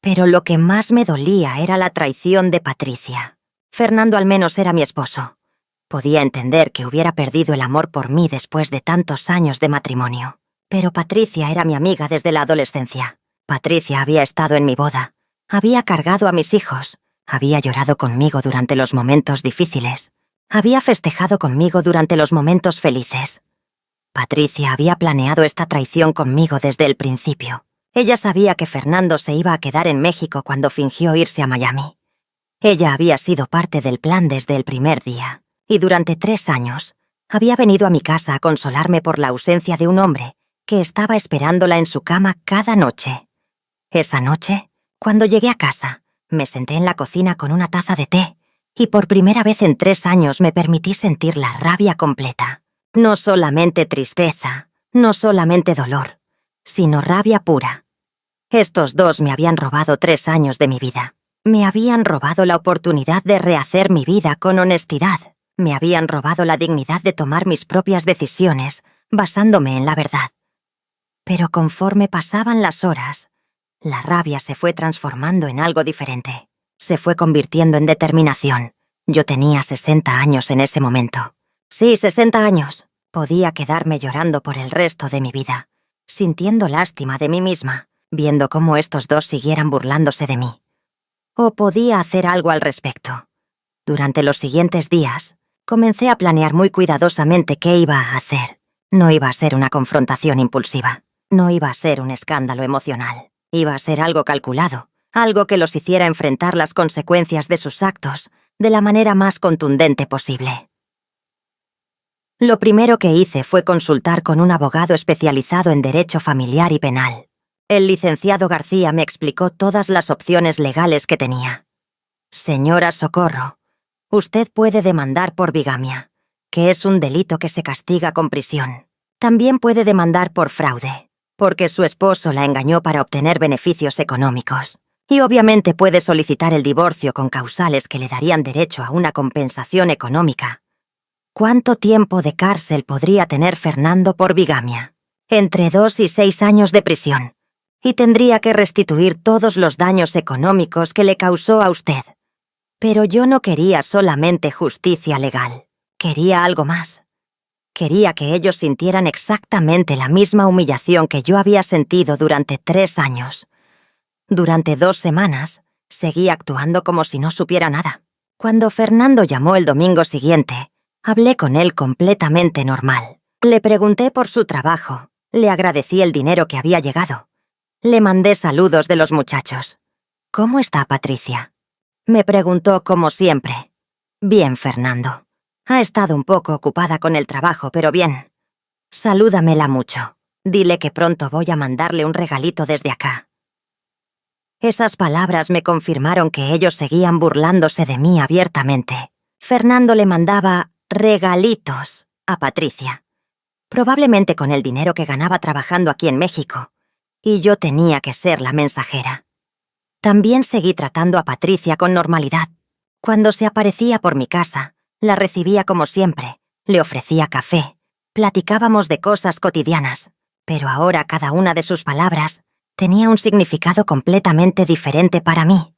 Pero lo que más me dolía era la traición de Patricia. Fernando al menos era mi esposo. Podía entender que hubiera perdido el amor por mí después de tantos años de matrimonio. Pero Patricia era mi amiga desde la adolescencia. Patricia había estado en mi boda, había cargado a mis hijos, había llorado conmigo durante los momentos difíciles, había festejado conmigo durante los momentos felices. Patricia había planeado esta traición conmigo desde el principio. Ella sabía que Fernando se iba a quedar en México cuando fingió irse a Miami. Ella había sido parte del plan desde el primer día, y durante 3 años había venido a mi casa a consolarme por la ausencia de un hombre que estaba esperándola en su cama cada noche. Esa noche, cuando llegué a casa, me senté en la cocina con una taza de té, y por primera vez en 3 años me permití sentir la rabia completa. No solamente tristeza, no solamente dolor, sino rabia pura. Estos 2 me habían robado 3 años de mi vida. Me habían robado la oportunidad de rehacer mi vida con honestidad. Me habían robado la dignidad de tomar mis propias decisiones, basándome en la verdad. Pero conforme pasaban las horas, la rabia se fue transformando en algo diferente. Se fue convirtiendo en determinación. Yo tenía 60 años en ese momento. Sí, 60 años. Podía quedarme llorando por el resto de mi vida, sintiendo lástima de mí misma, viendo cómo estos 2 siguieran burlándose de mí. O podía hacer algo al respecto. Durante los siguientes días, comencé a planear muy cuidadosamente qué iba a hacer. No iba a ser una confrontación impulsiva. No iba a ser un escándalo emocional. Iba a ser algo calculado, algo que los hiciera enfrentar las consecuencias de sus actos de la manera más contundente posible. Lo primero que hice fue consultar con un abogado especializado en derecho familiar y penal. El licenciado García me explicó todas las opciones legales que tenía. Señora Socorro, usted puede demandar por bigamia, que es un delito que se castiga con prisión. También puede demandar por fraude, porque su esposo la engañó para obtener beneficios económicos. Y obviamente puede solicitar el divorcio con causales que le darían derecho a una compensación económica. ¿Cuánto tiempo de cárcel podría tener Fernando por bigamia? Entre 2 y 6 años de prisión. y tendría que restituir todos los daños económicos que le causó a usted. Pero yo no quería solamente justicia legal, quería algo más. Quería que ellos sintieran exactamente la misma humillación que yo había sentido durante 3 años. Durante 2 semanas, seguí actuando como si no supiera nada. Cuando Fernando llamó el domingo siguiente, hablé con él completamente normal. Le pregunté por su trabajo, le agradecí el dinero que había llegado. Le mandé saludos de los muchachos. ¿Cómo está Patricia? Me preguntó como siempre. Bien, Fernando. Ha estado un poco ocupada con el trabajo, pero bien. Salúdamela mucho. Dile que pronto voy a mandarle un regalito desde acá. Esas palabras me confirmaron que ellos seguían burlándose de mí abiertamente. Fernando le mandaba regalitos a Patricia, probablemente con el dinero que ganaba trabajando aquí en México, y yo tenía que ser la mensajera. También seguí tratando a Patricia con normalidad. Cuando se aparecía por mi casa, la recibía como siempre, le ofrecía café, platicábamos de cosas cotidianas, pero ahora cada una de sus palabras tenía un significado completamente diferente para mí.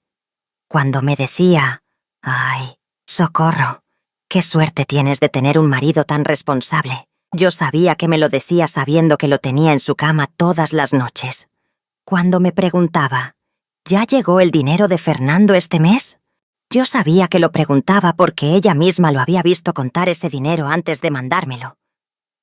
Cuando me decía, «Ay, Socorro, qué suerte tienes de tener un marido tan responsable», yo sabía que me lo decía sabiendo que lo tenía en su cama todas las noches. Cuando me preguntaba, ¿ya llegó el dinero de Fernando este mes? Yo sabía que lo preguntaba porque ella misma lo había visto contar ese dinero antes de mandármelo.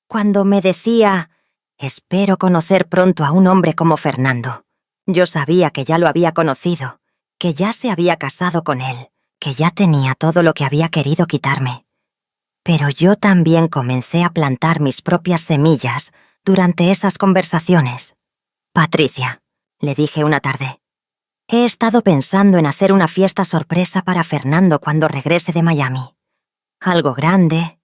Cuando me decía, espero conocer pronto a un hombre como Fernando, yo sabía que ya lo había conocido, que ya se había casado con él, que ya tenía todo lo que había querido quitarme. Pero yo también comencé a plantar mis propias semillas durante esas conversaciones. Patricia, le dije una tarde, he estado pensando en hacer una fiesta sorpresa para Fernando cuando regrese de Miami. Algo grande,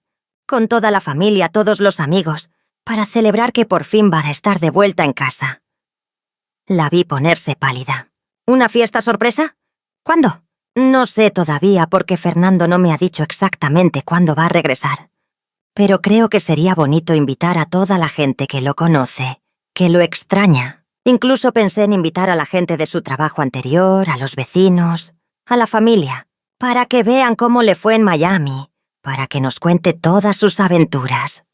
con toda la familia, todos los amigos, para celebrar que por fin va a estar de vuelta en casa. La vi ponerse pálida. ¿Una fiesta sorpresa? ¿Cuándo? No sé todavía porque Fernando no me ha dicho exactamente cuándo va a regresar. Pero creo que sería bonito invitar a toda la gente que lo conoce, que lo extraña. Incluso pensé en invitar a la gente de su trabajo anterior, a los vecinos, a la familia, para que vean cómo le fue en Miami, para que nos cuente todas sus aventuras.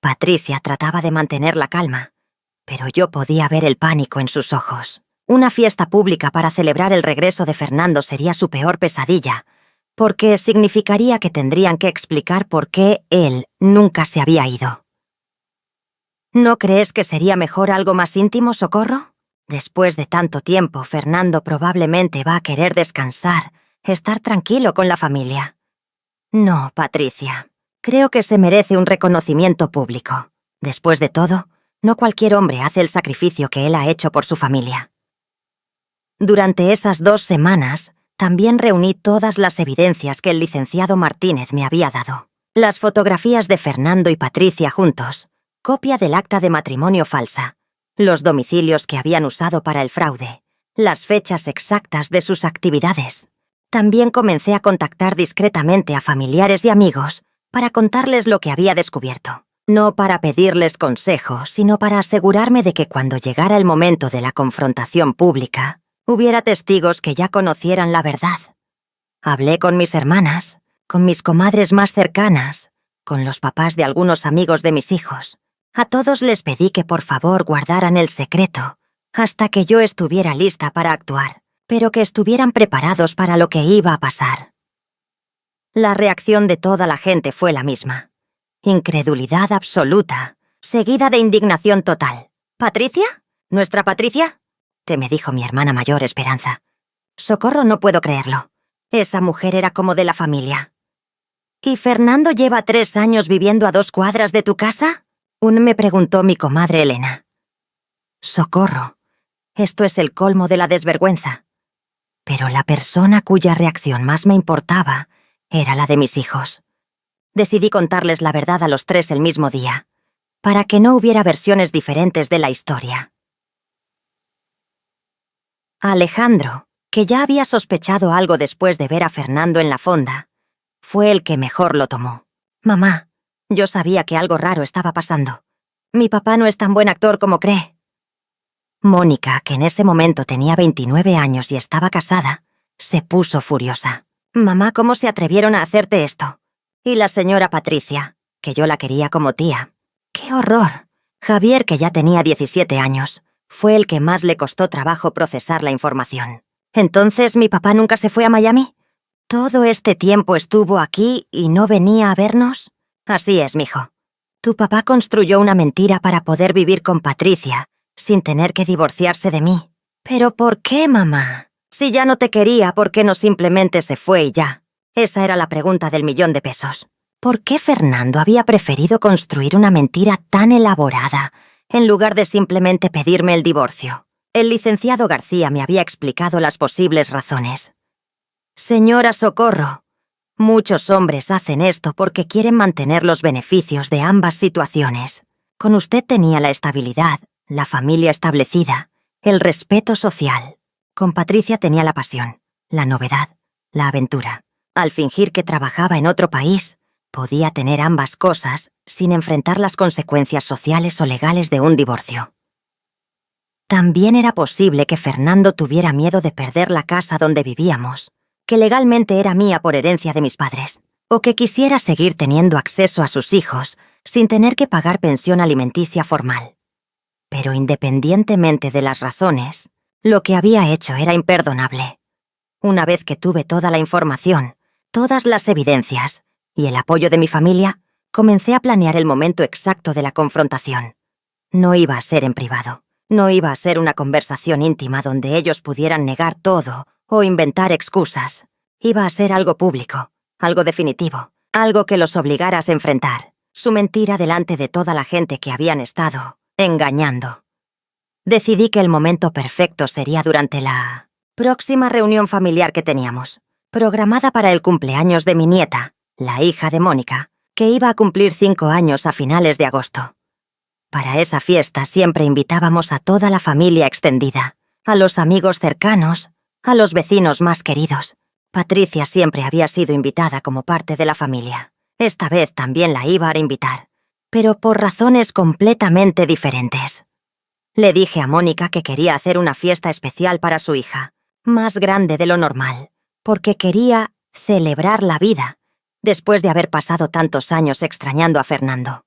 Patricia trataba de mantener la calma, pero yo podía ver el pánico en sus ojos. Una fiesta pública para celebrar el regreso de Fernando sería su peor pesadilla, porque significaría que tendrían que explicar por qué él nunca se había ido. ¿No crees que sería mejor algo más íntimo, Socorro? Después de tanto tiempo, Fernando probablemente va a querer descansar, estar tranquilo con la familia. No, Patricia. Creo que se merece un reconocimiento público. Después de todo, no cualquier hombre hace el sacrificio que él ha hecho por su familia. Durante esas 2 semanas, también reuní todas las evidencias que el licenciado Martínez me había dado. Las fotografías de Fernando y Patricia juntos, copia del acta de matrimonio falsa, los domicilios que habían usado para el fraude, las fechas exactas de sus actividades. También comencé a contactar discretamente a familiares y amigos para contarles lo que había descubierto. No para pedirles consejo, sino para asegurarme de que cuando llegara el momento de la confrontación pública, hubiera testigos que ya conocieran la verdad. Hablé con mis hermanas, con mis comadres más cercanas, con los papás de algunos amigos de mis hijos. A todos les pedí que por favor guardaran el secreto hasta que yo estuviera lista para actuar, pero que estuvieran preparados para lo que iba a pasar. La reacción de toda la gente fue la misma. Incredulidad absoluta, seguida de indignación total. ¿Patricia? ¿Nuestra Patricia? Se me dijo mi hermana mayor, Esperanza. Socorro, no puedo creerlo. Esa mujer era como de la familia. ¿Y Fernando lleva 3 años viviendo a 2 cuadras de tu casa? Me preguntó mi comadre Elena. Socorro, esto es el colmo de la desvergüenza. Pero la persona cuya reacción más me importaba era la de mis hijos. Decidí contarles la verdad a los 3 el mismo día, para que no hubiera versiones diferentes de la historia. Alejandro, que ya había sospechado algo después de ver a Fernando en la fonda, fue el que mejor lo tomó. Mamá, yo sabía que algo raro estaba pasando. Mi papá no es tan buen actor como cree. Mónica, que en ese momento tenía 29 años y estaba casada, se puso furiosa. «Mamá, ¿cómo se atrevieron a hacerte esto?» Y la señora Patricia, que yo la quería como tía. ¡Qué horror! Javier, que ya tenía 17 años, fue el que más le costó trabajo procesar la información. ¿Entonces mi papá nunca se fue a Miami? ¿Todo este tiempo estuvo aquí y no venía a vernos? Así es, mijo. Tu papá construyó una mentira para poder vivir con Patricia, sin tener que divorciarse de mí. ¿Pero por qué, mamá? Si ya no te quería, ¿por qué no simplemente se fue y ya? Esa era la pregunta del $1.000.000. ¿Por qué Fernando había preferido construir una mentira tan elaborada en lugar de simplemente pedirme el divorcio? El licenciado García me había explicado las posibles razones. Señora Socorro, muchos hombres hacen esto porque quieren mantener los beneficios de ambas situaciones. Con usted tenía la estabilidad, la familia establecida, el respeto social. Con Patricia tenía la pasión, la novedad, la aventura. Al fingir que trabajaba en otro país, podía tener ambas cosas sin enfrentar las consecuencias sociales o legales de un divorcio. También era posible que Fernando tuviera miedo de perder la casa donde vivíamos, que legalmente era mía por herencia de mis padres, o que quisiera seguir teniendo acceso a sus hijos sin tener que pagar pensión alimenticia formal. Pero independientemente de las razones, lo que había hecho era imperdonable. Una vez que tuve toda la información, todas las evidencias y el apoyo de mi familia, comencé a planear el momento exacto de la confrontación. No iba a ser en privado. No iba a ser una conversación íntima donde ellos pudieran negar todo o inventar excusas. Iba a ser algo público, algo definitivo, algo que los obligara a enfrentar su mentira delante de toda la gente que habían estado engañando. Decidí que el momento perfecto sería durante la próxima reunión familiar que teníamos, programada para el cumpleaños de mi nieta, la hija de Mónica, que iba a cumplir 5 años a finales de agosto. Para esa fiesta siempre invitábamos a toda la familia extendida, a los amigos cercanos, a los vecinos más queridos. Patricia siempre había sido invitada como parte de la familia. Esta vez también la iba a invitar, pero por razones completamente diferentes. Le dije a Mónica que quería hacer una fiesta especial para su hija, más grande de lo normal, porque quería celebrar la vida, después de haber pasado tantos años extrañando a Fernando.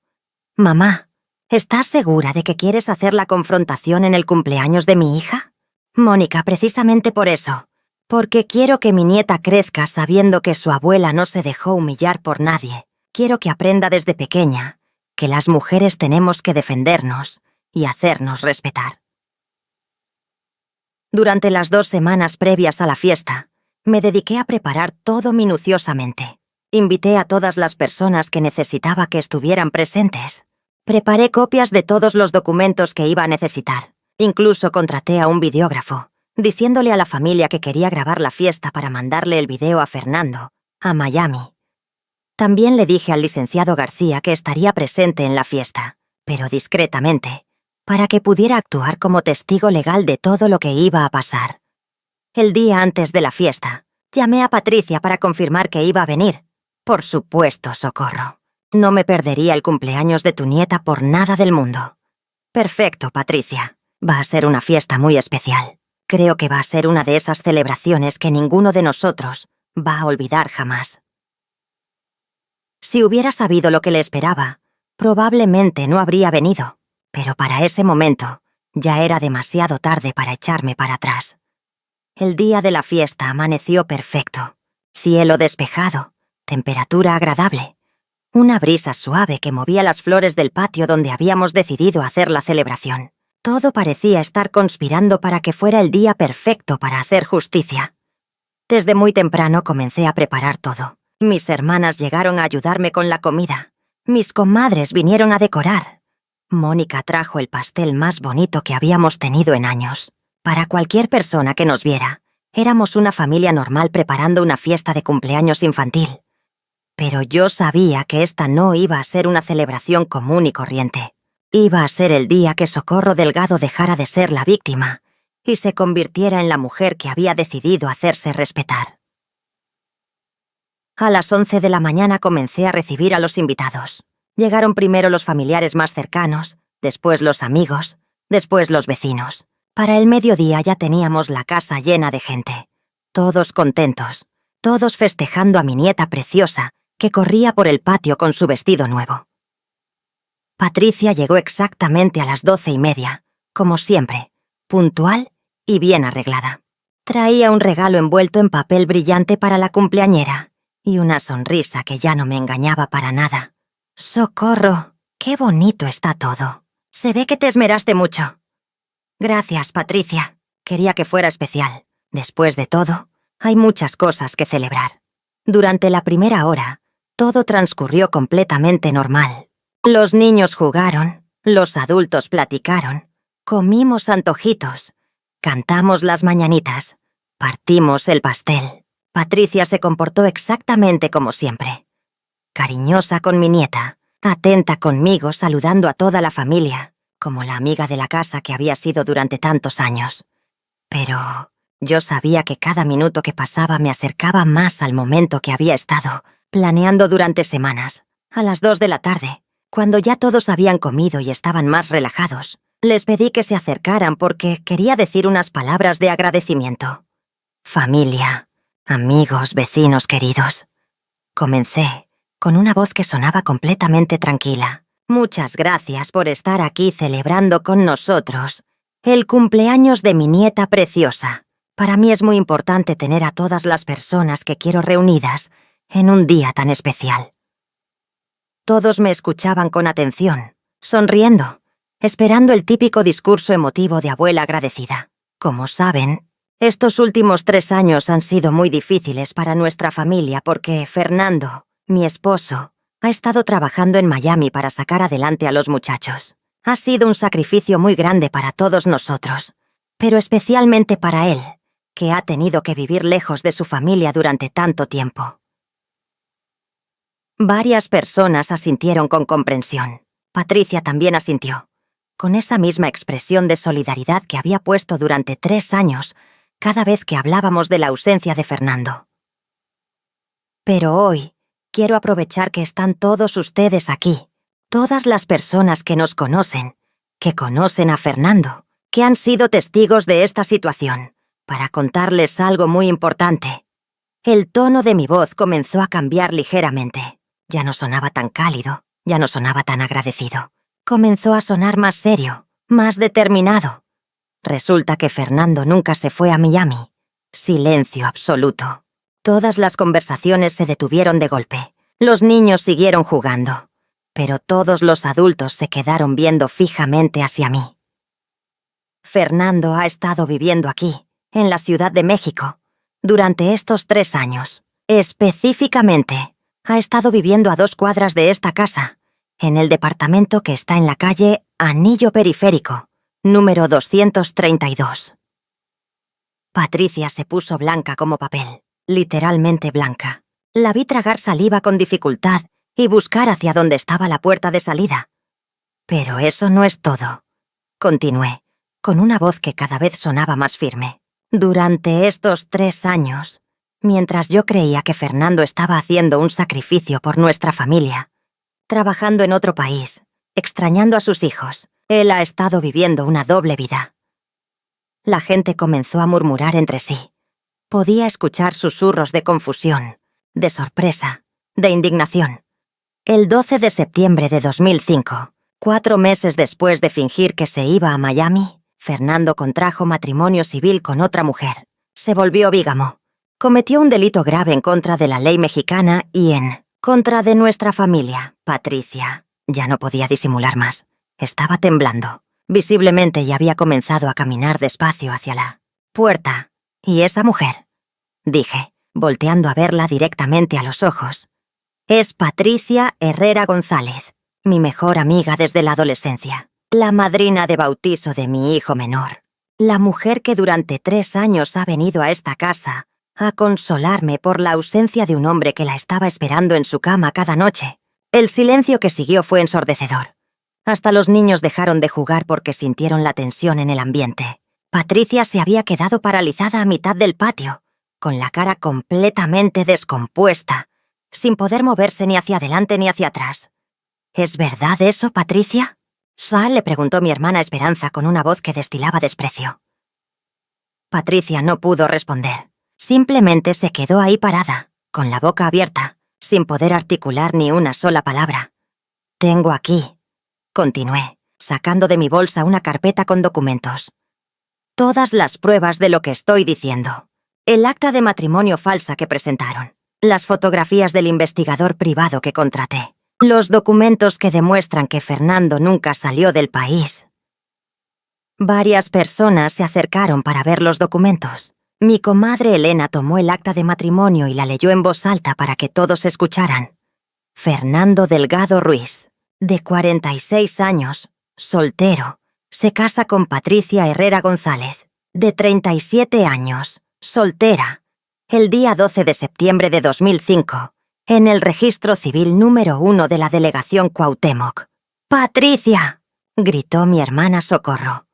«Mamá, ¿estás segura de que quieres hacer la confrontación en el cumpleaños de mi hija?» «Mónica, precisamente por eso. Porque quiero que mi nieta crezca sabiendo que su abuela no se dejó humillar por nadie. Quiero que aprenda desde pequeña que las mujeres tenemos que defendernos y hacernos respetar». Durante las 2 semanas previas a la fiesta, me dediqué a preparar todo minuciosamente. Invité a todas las personas que necesitaba que estuvieran presentes. Preparé copias de todos los documentos que iba a necesitar. Incluso contraté a un videógrafo, diciéndole a la familia que quería grabar la fiesta para mandarle el video a Fernando, a Miami. También le dije al licenciado García que estaría presente en la fiesta, pero discretamente, para que pudiera actuar como testigo legal de todo lo que iba a pasar. El día antes de la fiesta, llamé a Patricia para confirmar que iba a venir. Por supuesto, Socorro. No me perdería el cumpleaños de tu nieta por nada del mundo. Perfecto, Patricia. Va a ser una fiesta muy especial. Creo que va a ser una de esas celebraciones que ninguno de nosotros va a olvidar jamás. Si hubiera sabido lo que le esperaba, probablemente no habría venido, pero para ese momento ya era demasiado tarde para echarme para atrás. El día de la fiesta amaneció perfecto. Cielo despejado, temperatura agradable, una brisa suave que movía las flores del patio donde habíamos decidido hacer la celebración. Todo parecía estar conspirando para que fuera el día perfecto para hacer justicia. Desde muy temprano comencé a preparar todo. Mis hermanas llegaron a ayudarme con la comida. Mis comadres vinieron a decorar. Mónica trajo el pastel más bonito que habíamos tenido en años. Para cualquier persona que nos viera, éramos una familia normal preparando una fiesta de cumpleaños infantil. Pero yo sabía que esta no iba a ser una celebración común y corriente. Iba a ser el día que Socorro Delgado dejara de ser la víctima y se convirtiera en la mujer que había decidido hacerse respetar. A las 11 de la mañana comencé a recibir a los invitados. Llegaron primero los familiares más cercanos, después los amigos, después los vecinos. Para el mediodía ya teníamos la casa llena de gente. Todos contentos, todos festejando a mi nieta preciosa, que corría por el patio con su vestido nuevo. Patricia llegó exactamente a las 12:30, como siempre, puntual y bien arreglada. Traía un regalo envuelto en papel brillante para la cumpleañera y una sonrisa que ya no me engañaba para nada. ¡Socorro! ¡Qué bonito está todo! Se ve que te esmeraste mucho. Gracias, Patricia. Quería que fuera especial. Después de todo, hay muchas cosas que celebrar. Durante la primera hora, todo transcurrió completamente normal. Los niños jugaron, los adultos platicaron, comimos antojitos, cantamos las mañanitas, partimos el pastel. Patricia se comportó exactamente como siempre. Cariñosa con mi nieta, atenta conmigo saludando a toda la familia, como la amiga de la casa que había sido durante tantos años. Pero yo sabía que cada minuto que pasaba me acercaba más al momento que había estado planeando durante semanas. A las 2 de la tarde, cuando ya todos habían comido y estaban más relajados, les pedí que se acercaran porque quería decir unas palabras de agradecimiento. Familia, amigos, vecinos queridos. Comencé con una voz que sonaba completamente tranquila. Muchas gracias por estar aquí celebrando con nosotros el cumpleaños de mi nieta preciosa. Para mí es muy importante tener a todas las personas que quiero reunidas en un día tan especial. Todos me escuchaban con atención, sonriendo, esperando el típico discurso emotivo de abuela agradecida. Como saben, estos últimos 3 años han sido muy difíciles para nuestra familia porque Fernando, mi esposo, ha estado trabajando en Miami para sacar adelante a los muchachos. Ha sido un sacrificio muy grande para todos nosotros, pero especialmente para él, que ha tenido que vivir lejos de su familia durante tanto tiempo. Varias personas asintieron con comprensión. Patricia también asintió, con esa misma expresión de solidaridad que había puesto durante 3 años cada vez que hablábamos de la ausencia de Fernando. Pero hoy quiero aprovechar que están todos ustedes aquí, todas las personas que nos conocen, que conocen a Fernando, que han sido testigos de esta situación, para contarles algo muy importante. El tono de mi voz comenzó a cambiar ligeramente. Ya no sonaba tan cálido, ya no sonaba tan agradecido. Comenzó a sonar más serio, más determinado. Resulta que Fernando nunca se fue a Miami. Silencio absoluto. Todas las conversaciones se detuvieron de golpe. Los niños siguieron jugando, pero todos los adultos se quedaron viendo fijamente hacia mí. Fernando ha estado viviendo aquí, en la Ciudad de México, durante estos 3 años. Específicamente, ha estado viviendo a 2 cuadras de esta casa, en el departamento que está en la calle Anillo Periférico, número 232. Patricia se puso blanca como papel, literalmente blanca. La vi tragar saliva con dificultad y buscar hacia dónde estaba la puerta de salida. Pero eso no es todo. Continué, con una voz que cada vez sonaba más firme. Durante estos 3 años, mientras yo creía que Fernando estaba haciendo un sacrificio por nuestra familia, trabajando en otro país, extrañando a sus hijos, él ha estado viviendo una doble vida. La gente comenzó a murmurar entre sí. Podía escuchar susurros de confusión, de sorpresa, de indignación. El 12 de septiembre de 2005, 4 meses después de fingir que se iba a Miami, Fernando contrajo matrimonio civil con otra mujer. Se volvió bígamo. Cometió un delito grave en contra de la ley mexicana y en contra de nuestra familia. Patricia ya no podía disimular más. Estaba temblando. Visiblemente ya había comenzado a caminar despacio hacia la puerta. ¿Y esa mujer?, dije, volteando a verla directamente a los ojos. Es Patricia Herrera González, mi mejor amiga desde la adolescencia, la madrina de bautizo de mi hijo menor, la mujer que durante 3 años ha venido a esta casa a consolarme por la ausencia de un hombre que la estaba esperando en su cama cada noche. El silencio que siguió fue ensordecedor. Hasta los niños dejaron de jugar porque sintieron la tensión en el ambiente. Patricia se había quedado paralizada a mitad del patio, con la cara completamente descompuesta, sin poder moverse ni hacia adelante ni hacia atrás. ¿Es verdad eso, Patricia?, Sal, le preguntó mi hermana Esperanza con una voz que destilaba desprecio. Patricia no pudo responder. Simplemente se quedó ahí parada, con la boca abierta, sin poder articular ni una sola palabra. «Tengo aquí», continué, sacando de mi bolsa una carpeta con documentos. «Todas las pruebas de lo que estoy diciendo. El acta de matrimonio falsa que presentaron. Las fotografías del investigador privado que contraté. Los documentos que demuestran que Fernando nunca salió del país». Varias personas se acercaron para ver los documentos. Mi comadre Elena tomó el acta de matrimonio y la leyó en voz alta para que todos escucharan. Fernando Delgado Ruiz, de 46 años, soltero, se casa con Patricia Herrera González, de 37 años, soltera, el día 12 de septiembre de 2005, en el registro civil número 1 de la delegación Cuauhtémoc. «¡Patricia!», gritó mi hermana Socorro.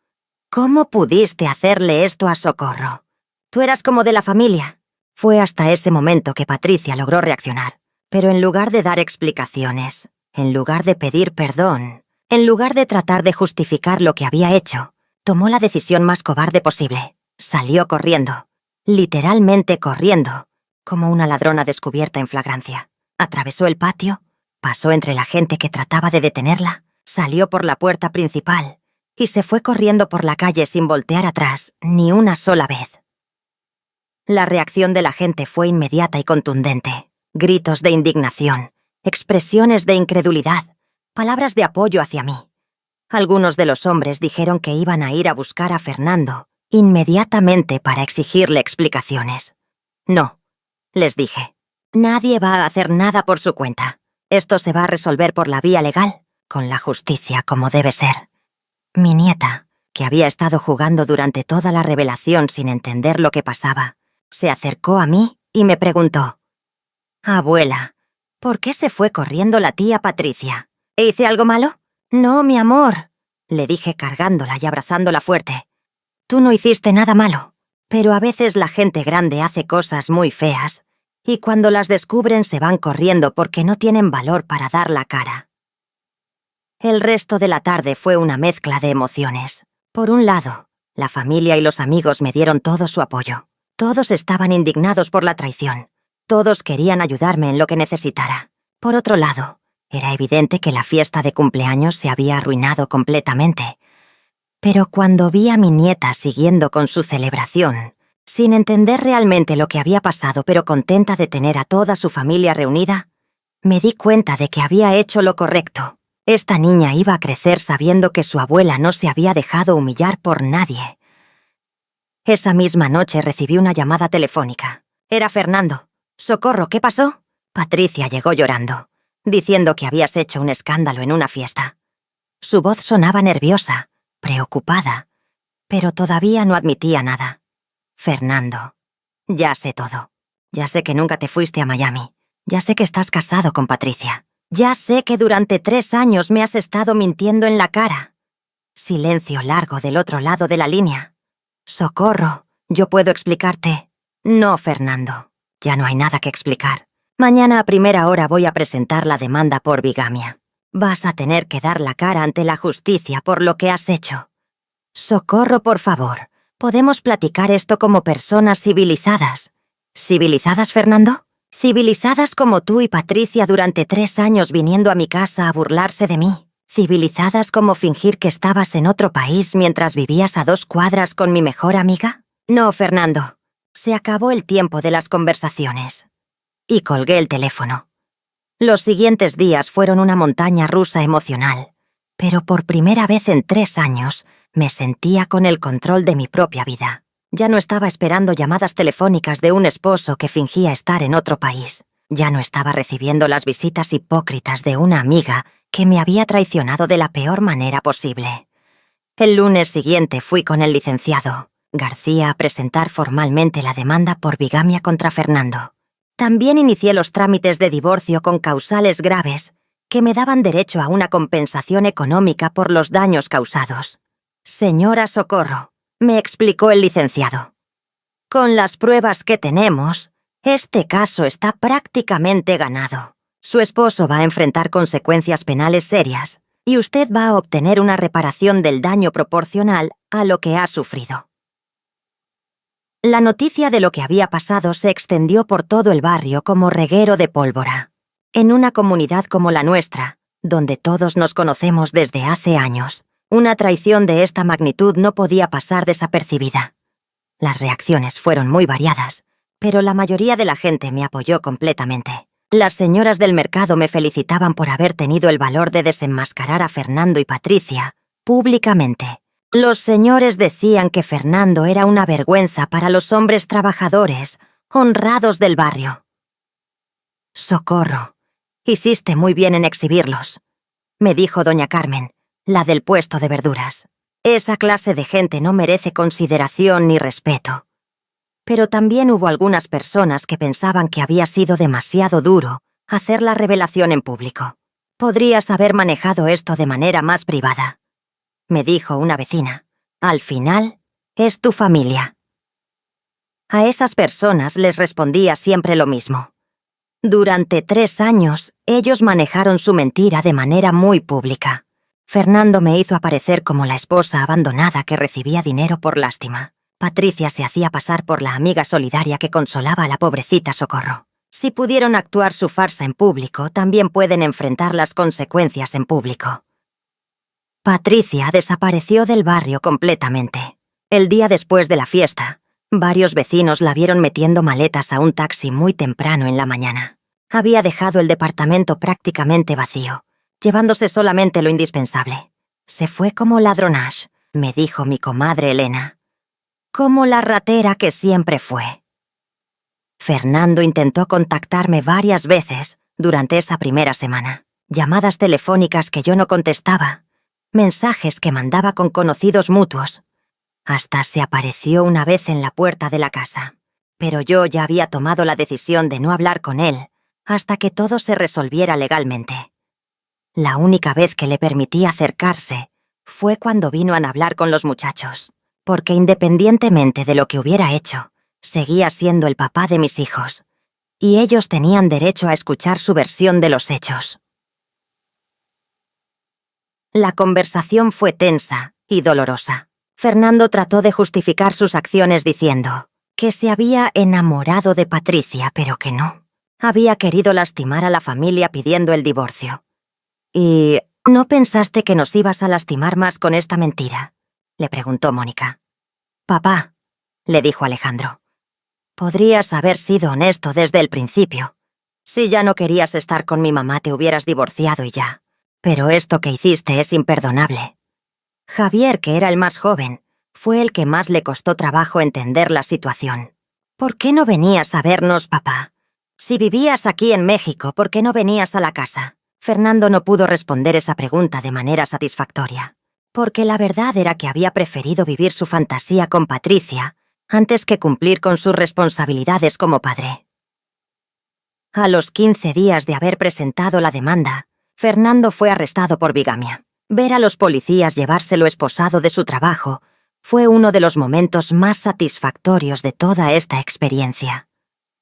«¿Cómo pudiste hacerle esto a Socorro? Tú eras como de la familia». Fue hasta ese momento que Patricia logró reaccionar, pero en lugar de dar explicaciones, en lugar de pedir perdón, en lugar de tratar de justificar lo que había hecho, tomó la decisión más cobarde posible. Salió corriendo, literalmente corriendo, como una ladrona descubierta en flagrancia. Atravesó el patio, pasó entre la gente que trataba de detenerla, salió por la puerta principal y se fue corriendo por la calle sin voltear atrás ni una sola vez. La reacción de la gente fue inmediata y contundente. Gritos de indignación, expresiones de incredulidad, palabras de apoyo hacia mí. Algunos de los hombres dijeron que iban a ir a buscar a Fernando inmediatamente para exigirle explicaciones. «No», les dije, «nadie va a hacer nada por su cuenta. Esto se va a resolver por la vía legal, con la justicia como debe ser». Mi nieta, que había estado jugando durante toda la revelación sin entender lo que pasaba, se acercó a mí y me preguntó: «Abuela, ¿por qué se fue corriendo la tía Patricia? ¿Hice algo malo?» «No, mi amor», le dije cargándola y abrazándola fuerte. «Tú no hiciste nada malo, pero a veces la gente grande hace cosas muy feas, y cuando las descubren se van corriendo porque no tienen valor para dar la cara». El resto de la tarde fue una mezcla de emociones. Por un lado, la familia y los amigos me dieron todo su apoyo. Todos estaban indignados por la traición. Todos querían ayudarme en lo que necesitara. Por otro lado, era evidente que la fiesta de cumpleaños se había arruinado completamente. Pero cuando vi a mi nieta siguiendo con su celebración, sin entender realmente lo que había pasado pero contenta de tener a toda su familia reunida, me di cuenta de que había hecho lo correcto. Esta niña iba a crecer sabiendo que su abuela no se había dejado humillar por nadie. Esa misma noche recibí una llamada telefónica. Era Fernando. «Socorro, ¿qué pasó?» Patricia llegó llorando, diciendo que habías hecho un escándalo en una fiesta. Su voz sonaba nerviosa, preocupada, pero todavía no admitía nada. «Fernando, ya sé todo. Ya sé que nunca te fuiste a Miami. Ya sé que estás casado con Patricia. Ya sé que durante 3 años me has estado mintiendo en la cara». Silencio largo del otro lado de la línea. «Socorro, yo puedo explicarte». «No, Fernando, ya no hay nada que explicar. Mañana a primera hora voy a presentar la demanda por bigamia. Vas a tener que dar la cara ante la justicia por lo que has hecho. Socorro, por favor, podemos platicar esto como personas civilizadas». «¿Civilizadas, Fernando?» «Civilizadas como tú y Patricia durante 3 años viniendo a mi casa a burlarse de mí. ¿Civilizadas como fingir que estabas en otro país mientras vivías a 2 cuadras con mi mejor amiga?» «No, Fernando. Se acabó el tiempo de las conversaciones». Y colgué el teléfono. Los siguientes días fueron una montaña rusa emocional, pero por primera vez en 3 años me sentía con el control de mi propia vida. Ya no estaba esperando llamadas telefónicas de un esposo que fingía estar en otro país. Ya no estaba recibiendo las visitas hipócritas de una amiga que me había traicionado de la peor manera posible. El lunes siguiente fui con el licenciado García a presentar formalmente la demanda por bigamia contra Fernando. También inicié los trámites de divorcio con causales graves que me daban derecho a una compensación económica por los daños causados. «Señora Socorro», me explicó el licenciado, «con las pruebas que tenemos, este caso está prácticamente ganado. Su esposo va a enfrentar consecuencias penales serias, y usted va a obtener una reparación del daño proporcional a lo que ha sufrido. La noticia de lo que había pasado se extendió por todo el barrio como reguero de pólvora. En una comunidad como la nuestra, donde todos nos conocemos desde hace años, una traición de esta magnitud no podía pasar desapercibida. Las reacciones fueron muy variadas, pero la mayoría de la gente me apoyó completamente. Las señoras del mercado me felicitaban por haber tenido el valor de desenmascarar a Fernando y Patricia públicamente. Los señores decían que Fernando era una vergüenza para los hombres trabajadores, honrados del barrio. «Socorro, hiciste muy bien en exhibirlos», me dijo doña Carmen, la del puesto de verduras. «Esa clase de gente no merece consideración ni respeto». Pero también hubo algunas personas que pensaban que había sido demasiado duro hacer la revelación en público. «Podrías haber manejado esto de manera más privada», me dijo una vecina. «Al final, es tu familia». A esas personas les respondía siempre lo mismo. Durante 3 años, ellos manejaron su mentira de manera muy pública. Fernando me hizo aparecer como la esposa abandonada que recibía dinero por lástima. Patricia se hacía pasar por la amiga solidaria que consolaba a la pobrecita Socorro. Si pudieron actuar su farsa en público, también pueden enfrentar las consecuencias en público. Patricia desapareció del barrio completamente. El día después de la fiesta, varios vecinos la vieron metiendo maletas a un taxi muy temprano en la mañana. Había dejado el departamento prácticamente vacío, llevándose solamente lo indispensable. Se fue como ladronage, me dijo mi comadre Elena. Como la ratera que siempre fue. Fernando intentó contactarme varias veces durante esa primera semana. Llamadas telefónicas que yo no contestaba, mensajes que mandaba con conocidos mutuos. Hasta se apareció una vez en la puerta de la casa. Pero yo ya había tomado la decisión de no hablar con él hasta que todo se resolviera legalmente. La única vez que le permití acercarse fue cuando vino a hablar con los muchachos, porque independientemente de lo que hubiera hecho, seguía siendo el papá de mis hijos, y ellos tenían derecho a escuchar su versión de los hechos. La conversación fue tensa y dolorosa. Fernando trató de justificar sus acciones diciendo que se había enamorado de Patricia, pero que no. Había querido lastimar a la familia pidiendo el divorcio. «¿Y no pensaste que nos ibas a lastimar más con esta mentira?», le preguntó Mónica. «Papá», le dijo Alejandro, «podrías haber sido honesto desde el principio. Si ya no querías estar con mi mamá, te hubieras divorciado y ya. Pero esto que hiciste es imperdonable». Javier, que era el más joven, fue el que más le costó trabajo entender la situación. «¿Por qué no venías a vernos, papá? Si vivías aquí en México, ¿por qué no venías a la casa?». Fernando no pudo responder esa pregunta de manera satisfactoria, porque la verdad era que había preferido vivir su fantasía con Patricia antes que cumplir con sus responsabilidades como padre. A los 15 días de haber presentado la demanda, Fernando fue arrestado por bigamia. Ver a los policías llevárselo esposado de su trabajo fue uno de los momentos más satisfactorios de toda esta experiencia.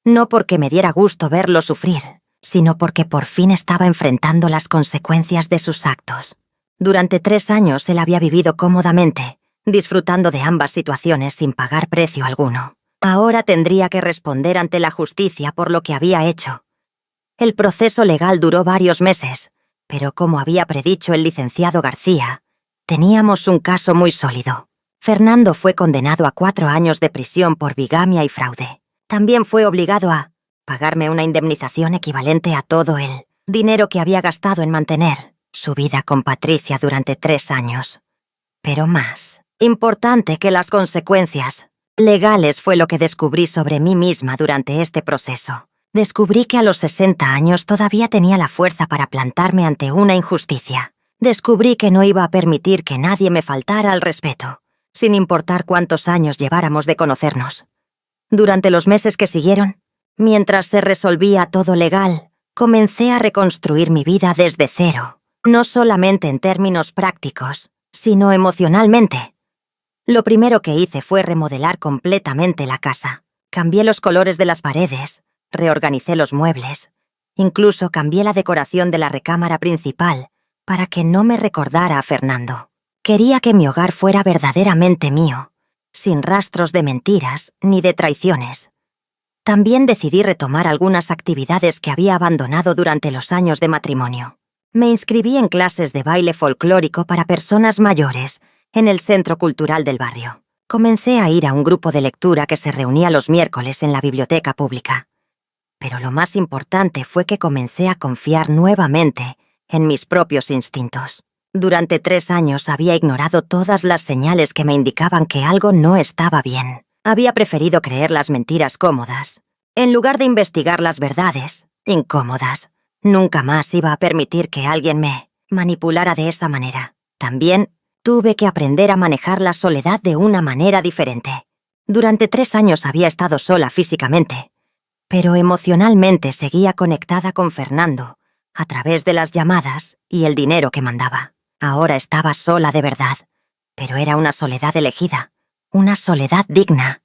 No porque me diera gusto verlo sufrir, sino porque por fin estaba enfrentando las consecuencias de sus actos. Durante 3 años él había vivido cómodamente, disfrutando de ambas situaciones sin pagar precio alguno. Ahora tendría que responder ante la justicia por lo que había hecho. El proceso legal duró varios meses, pero como había predicho el licenciado García, teníamos un caso muy sólido. Fernando fue condenado a 4 años de prisión por bigamia y fraude. También fue obligado a pagarme una indemnización equivalente a todo el dinero que había gastado en mantener su vida con Patricia durante 3 años. Pero más importante que las consecuencias legales fue lo que descubrí sobre mí misma durante este proceso. Descubrí que a los 60 años todavía tenía la fuerza para plantarme ante una injusticia. Descubrí que no iba a permitir que nadie me faltara al respeto, sin importar cuántos años lleváramos de conocernos. Durante los meses que siguieron, mientras se resolvía todo legal, comencé a reconstruir mi vida desde cero, no solamente en términos prácticos, sino emocionalmente. Lo primero que hice fue remodelar completamente la casa. Cambié los colores de las paredes, reorganicé los muebles, incluso cambié la decoración de la recámara principal para que no me recordara a Fernando. Quería que mi hogar fuera verdaderamente mío, sin rastros de mentiras ni de traiciones. También decidí retomar algunas actividades que había abandonado durante los años de matrimonio. Me inscribí en clases de baile folclórico para personas mayores en el Centro Cultural del barrio. Comencé a ir a un grupo de lectura que se reunía los miércoles en la biblioteca pública. Pero lo más importante fue que comencé a confiar nuevamente en mis propios instintos. Durante 3 años había ignorado todas las señales que me indicaban que algo no estaba bien. Había preferido creer las mentiras cómodas, en lugar de investigar las verdades incómodas. Nunca más iba a permitir que alguien me manipulara de esa manera. También tuve que aprender a manejar la soledad de una manera diferente. Durante 3 años había estado sola físicamente, pero emocionalmente seguía conectada con Fernando a través de las llamadas y el dinero que mandaba. Ahora estaba sola de verdad, pero era una soledad elegida, una soledad digna.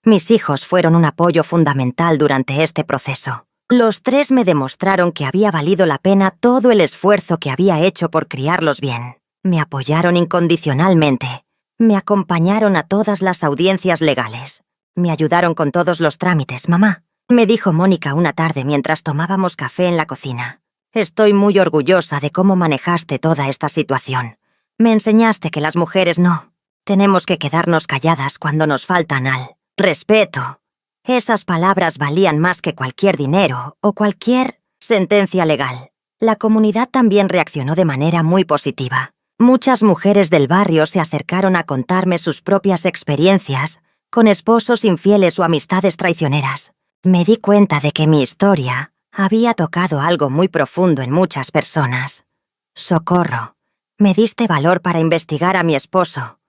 Mis hijos fueron un apoyo fundamental durante este proceso. Los 3 me demostraron que había valido la pena todo el esfuerzo que había hecho por criarlos bien. Me apoyaron incondicionalmente, me acompañaron a todas las audiencias legales, me ayudaron con todos los trámites, mamá. Me dijo Mónica una tarde mientras tomábamos café en la cocina. Estoy muy orgullosa de cómo manejaste toda esta situación. Me enseñaste que las mujeres no tenemos que quedarnos calladas cuando nos faltan al respeto. Esas palabras valían más que cualquier dinero o cualquier sentencia legal. La comunidad también reaccionó de manera muy positiva. Muchas mujeres del barrio se acercaron a contarme sus propias experiencias con esposos infieles o amistades traicioneras. Me di cuenta de que mi historia había tocado algo muy profundo en muchas personas. «Socorro, me diste valor para investigar a mi esposo»,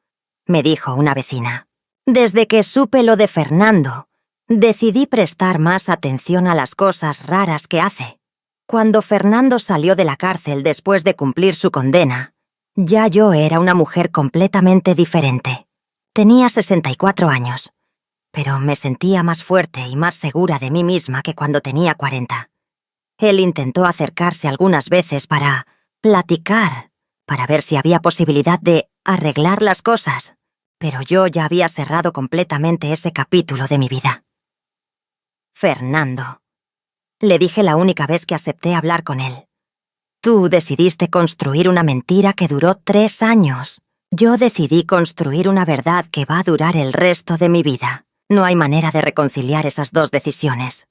me dijo una vecina. Desde que supe lo de Fernando, decidí prestar más atención a las cosas raras que hace. Cuando Fernando salió de la cárcel después de cumplir su condena, ya yo era una mujer completamente diferente. Tenía 64 años. Pero me sentía más fuerte y más segura de mí misma que cuando tenía 40. Él intentó acercarse algunas veces para platicar, para ver si había posibilidad de arreglar las cosas, pero yo ya había cerrado completamente ese capítulo de mi vida. Fernando. Le dije la única vez que acepté hablar con él. Tú decidiste construir una mentira que duró 3 años. Yo decidí construir una verdad que va a durar el resto de mi vida. No hay manera de reconciliar esas 2 decisiones.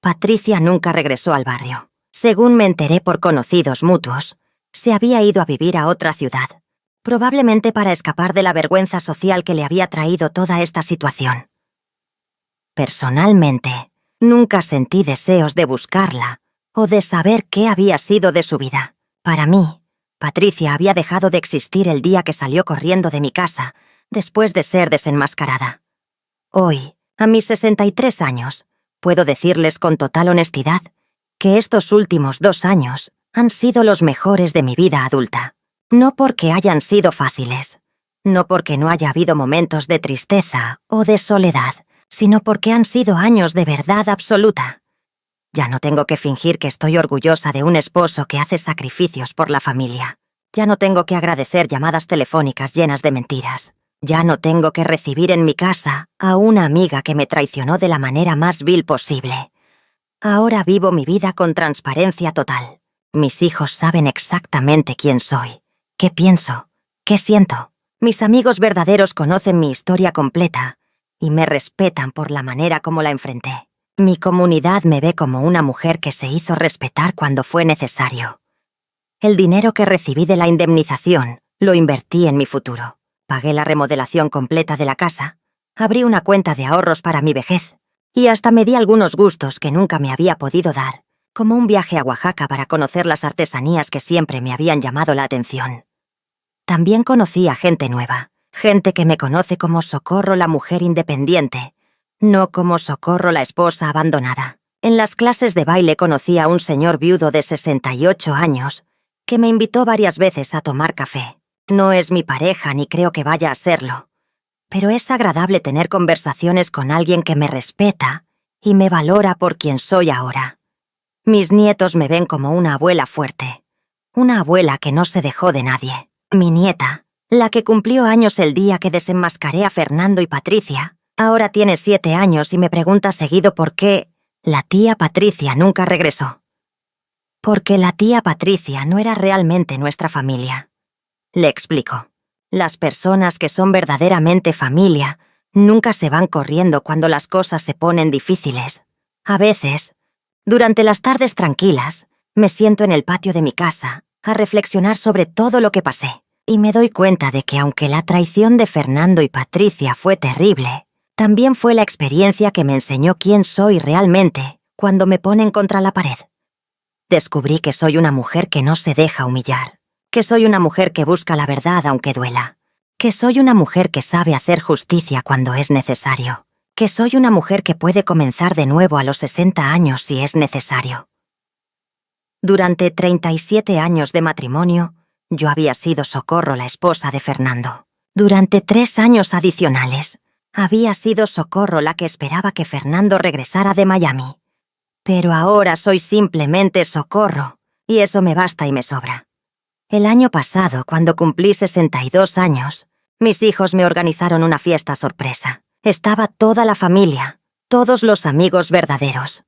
Patricia nunca regresó al barrio. Según me enteré por conocidos mutuos, se había ido a vivir a otra ciudad, probablemente para escapar de la vergüenza social que le había traído toda esta situación. Personalmente, nunca sentí deseos de buscarla o de saber qué había sido de su vida. Para mí, Patricia había dejado de existir el día que salió corriendo de mi casa después de ser desenmascarada. Hoy, a mis 63 años, puedo decirles con total honestidad que estos últimos 2 años han sido los mejores de mi vida adulta. No porque hayan sido fáciles, no porque no haya habido momentos de tristeza o de soledad, sino porque han sido años de verdad absoluta. Ya no tengo que fingir que estoy orgullosa de un esposo que hace sacrificios por la familia. Ya no tengo que agradecer llamadas telefónicas llenas de mentiras. Ya no tengo que recibir en mi casa a una amiga que me traicionó de la manera más vil posible. Ahora vivo mi vida con transparencia total. Mis hijos saben exactamente quién soy, qué pienso, qué siento. Mis amigos verdaderos conocen mi historia completa y me respetan por la manera como la enfrenté. Mi comunidad me ve como una mujer que se hizo respetar cuando fue necesario. El dinero que recibí de la indemnización lo invertí en mi futuro. Pagué la remodelación completa de la casa, abrí una cuenta de ahorros para mi vejez y hasta me di algunos gustos que nunca me había podido dar, como un viaje a Oaxaca para conocer las artesanías que siempre me habían llamado la atención. También conocí a gente nueva, gente que me conoce como Socorro la mujer independiente, no como Socorro la esposa abandonada. En las clases de baile conocí a un señor viudo de 68 años que me invitó varias veces a tomar café. No es mi pareja ni creo que vaya a serlo, pero es agradable tener conversaciones con alguien que me respeta y me valora por quien soy ahora. Mis nietos me ven como una abuela fuerte, Una abuela que no se dejó de nadie. Mi nieta, la que cumplió años el día que desenmascaré a Fernando y Patricia, ahora tiene 7 años y me pregunta seguido por qué la tía Patricia nunca regresó. Porque la tía Patricia no era realmente nuestra familia. Le explico. Las personas que son verdaderamente familia nunca se van corriendo cuando las cosas se ponen difíciles. A veces, durante las tardes tranquilas, me siento en el patio de mi casa a reflexionar sobre todo lo que pasé, y me doy cuenta de que aunque la traición de Fernando y Patricia fue terrible, también fue la experiencia que me enseñó quién soy realmente cuando me ponen contra la pared. Descubrí que soy una mujer que no se deja humillar, que soy una mujer que busca la verdad aunque duela, que soy una mujer que sabe hacer justicia cuando es necesario, que soy una mujer que puede comenzar de nuevo a los 60 años si es necesario. Durante 37 años de matrimonio, yo había sido Socorro, la esposa de Fernando. Durante 3 años adicionales, había sido Socorro la que esperaba que Fernando regresara de Miami. Pero ahora soy simplemente Socorro, y eso me basta y me sobra. El año pasado, cuando cumplí 62 años, mis hijos me organizaron una fiesta sorpresa. Estaba toda la familia, todos los amigos verdaderos,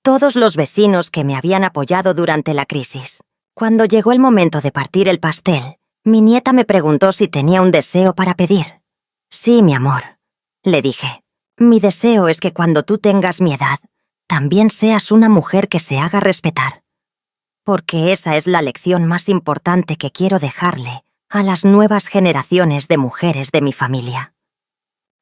todos los vecinos que me habían apoyado durante la crisis. Cuando llegó el momento de partir el pastel, mi nieta me preguntó si tenía un deseo para pedir. Sí, mi amor, le dije. Mi deseo es que cuando tú tengas mi edad, también seas una mujer que se haga respetar. Porque esa es la lección más importante que quiero dejarle a las nuevas generaciones de mujeres de mi familia.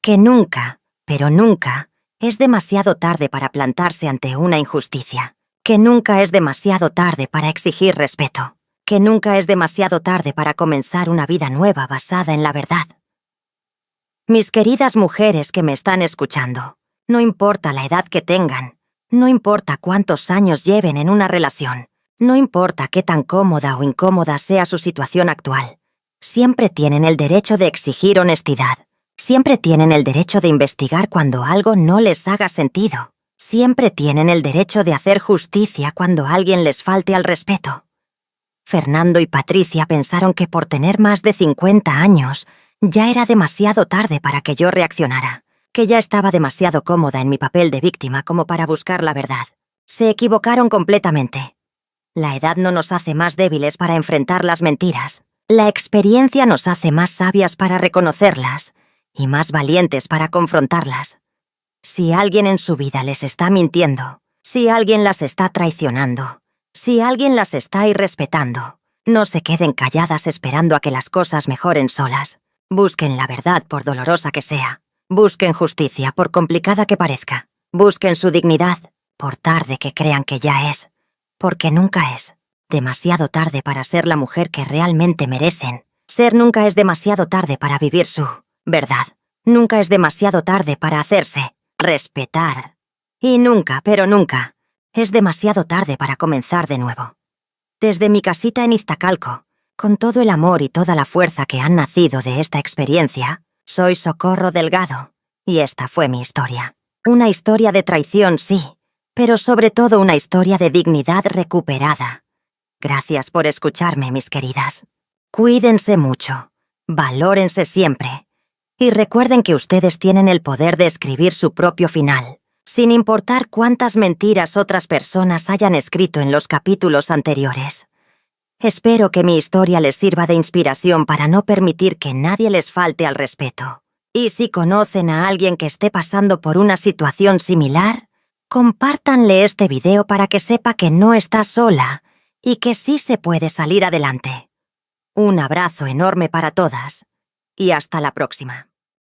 Que nunca, pero nunca, es demasiado tarde para plantarse ante una injusticia. Que nunca es demasiado tarde para exigir respeto. Que nunca es demasiado tarde para comenzar una vida nueva basada en la verdad. Mis queridas mujeres que me están escuchando, no importa la edad que tengan, no importa cuántos años lleven en una relación, no importa qué tan cómoda o incómoda sea su situación actual, siempre tienen el derecho de exigir honestidad. Siempre tienen el derecho de investigar cuando algo no les haga sentido. Siempre tienen el derecho de hacer justicia cuando alguien les falte al respeto. Fernando y Patricia pensaron que por tener más de 50 años ya era demasiado tarde para que yo reaccionara, que ya estaba demasiado cómoda en mi papel de víctima como para buscar la verdad. Se equivocaron completamente. La edad no nos hace más débiles para enfrentar las mentiras. La experiencia nos hace más sabias para reconocerlas y más valientes para confrontarlas. Si alguien en su vida les está mintiendo, si alguien las está traicionando, si alguien las está irrespetando, no se queden calladas esperando a que las cosas mejoren solas. Busquen la verdad por dolorosa que sea. Busquen justicia por complicada que parezca. Busquen su dignidad por tarde que crean que ya es. Porque nunca es demasiado tarde para ser la mujer que realmente merecen. Ser nunca es demasiado tarde para vivir su verdad. Nunca es demasiado tarde para hacerse respetar. Y nunca, pero nunca, es demasiado tarde para comenzar de nuevo. Desde mi casita en Iztacalco, con todo el amor y toda la fuerza que han nacido de esta experiencia, soy Socorro Delgado, y esta fue mi historia. Una historia de traición, sí, pero sobre todo una historia de dignidad recuperada. Gracias por escucharme, mis queridas. Cuídense mucho, valórense siempre, y recuerden que ustedes tienen el poder de escribir su propio final, sin importar cuántas mentiras otras personas hayan escrito en los capítulos anteriores. Espero que mi historia les sirva de inspiración para no permitir que nadie les falte al respeto. Y si conocen a alguien que esté pasando por una situación similar, compártanle este video para que sepa que no está sola y que sí se puede salir adelante. Un abrazo enorme para todas y hasta la próxima.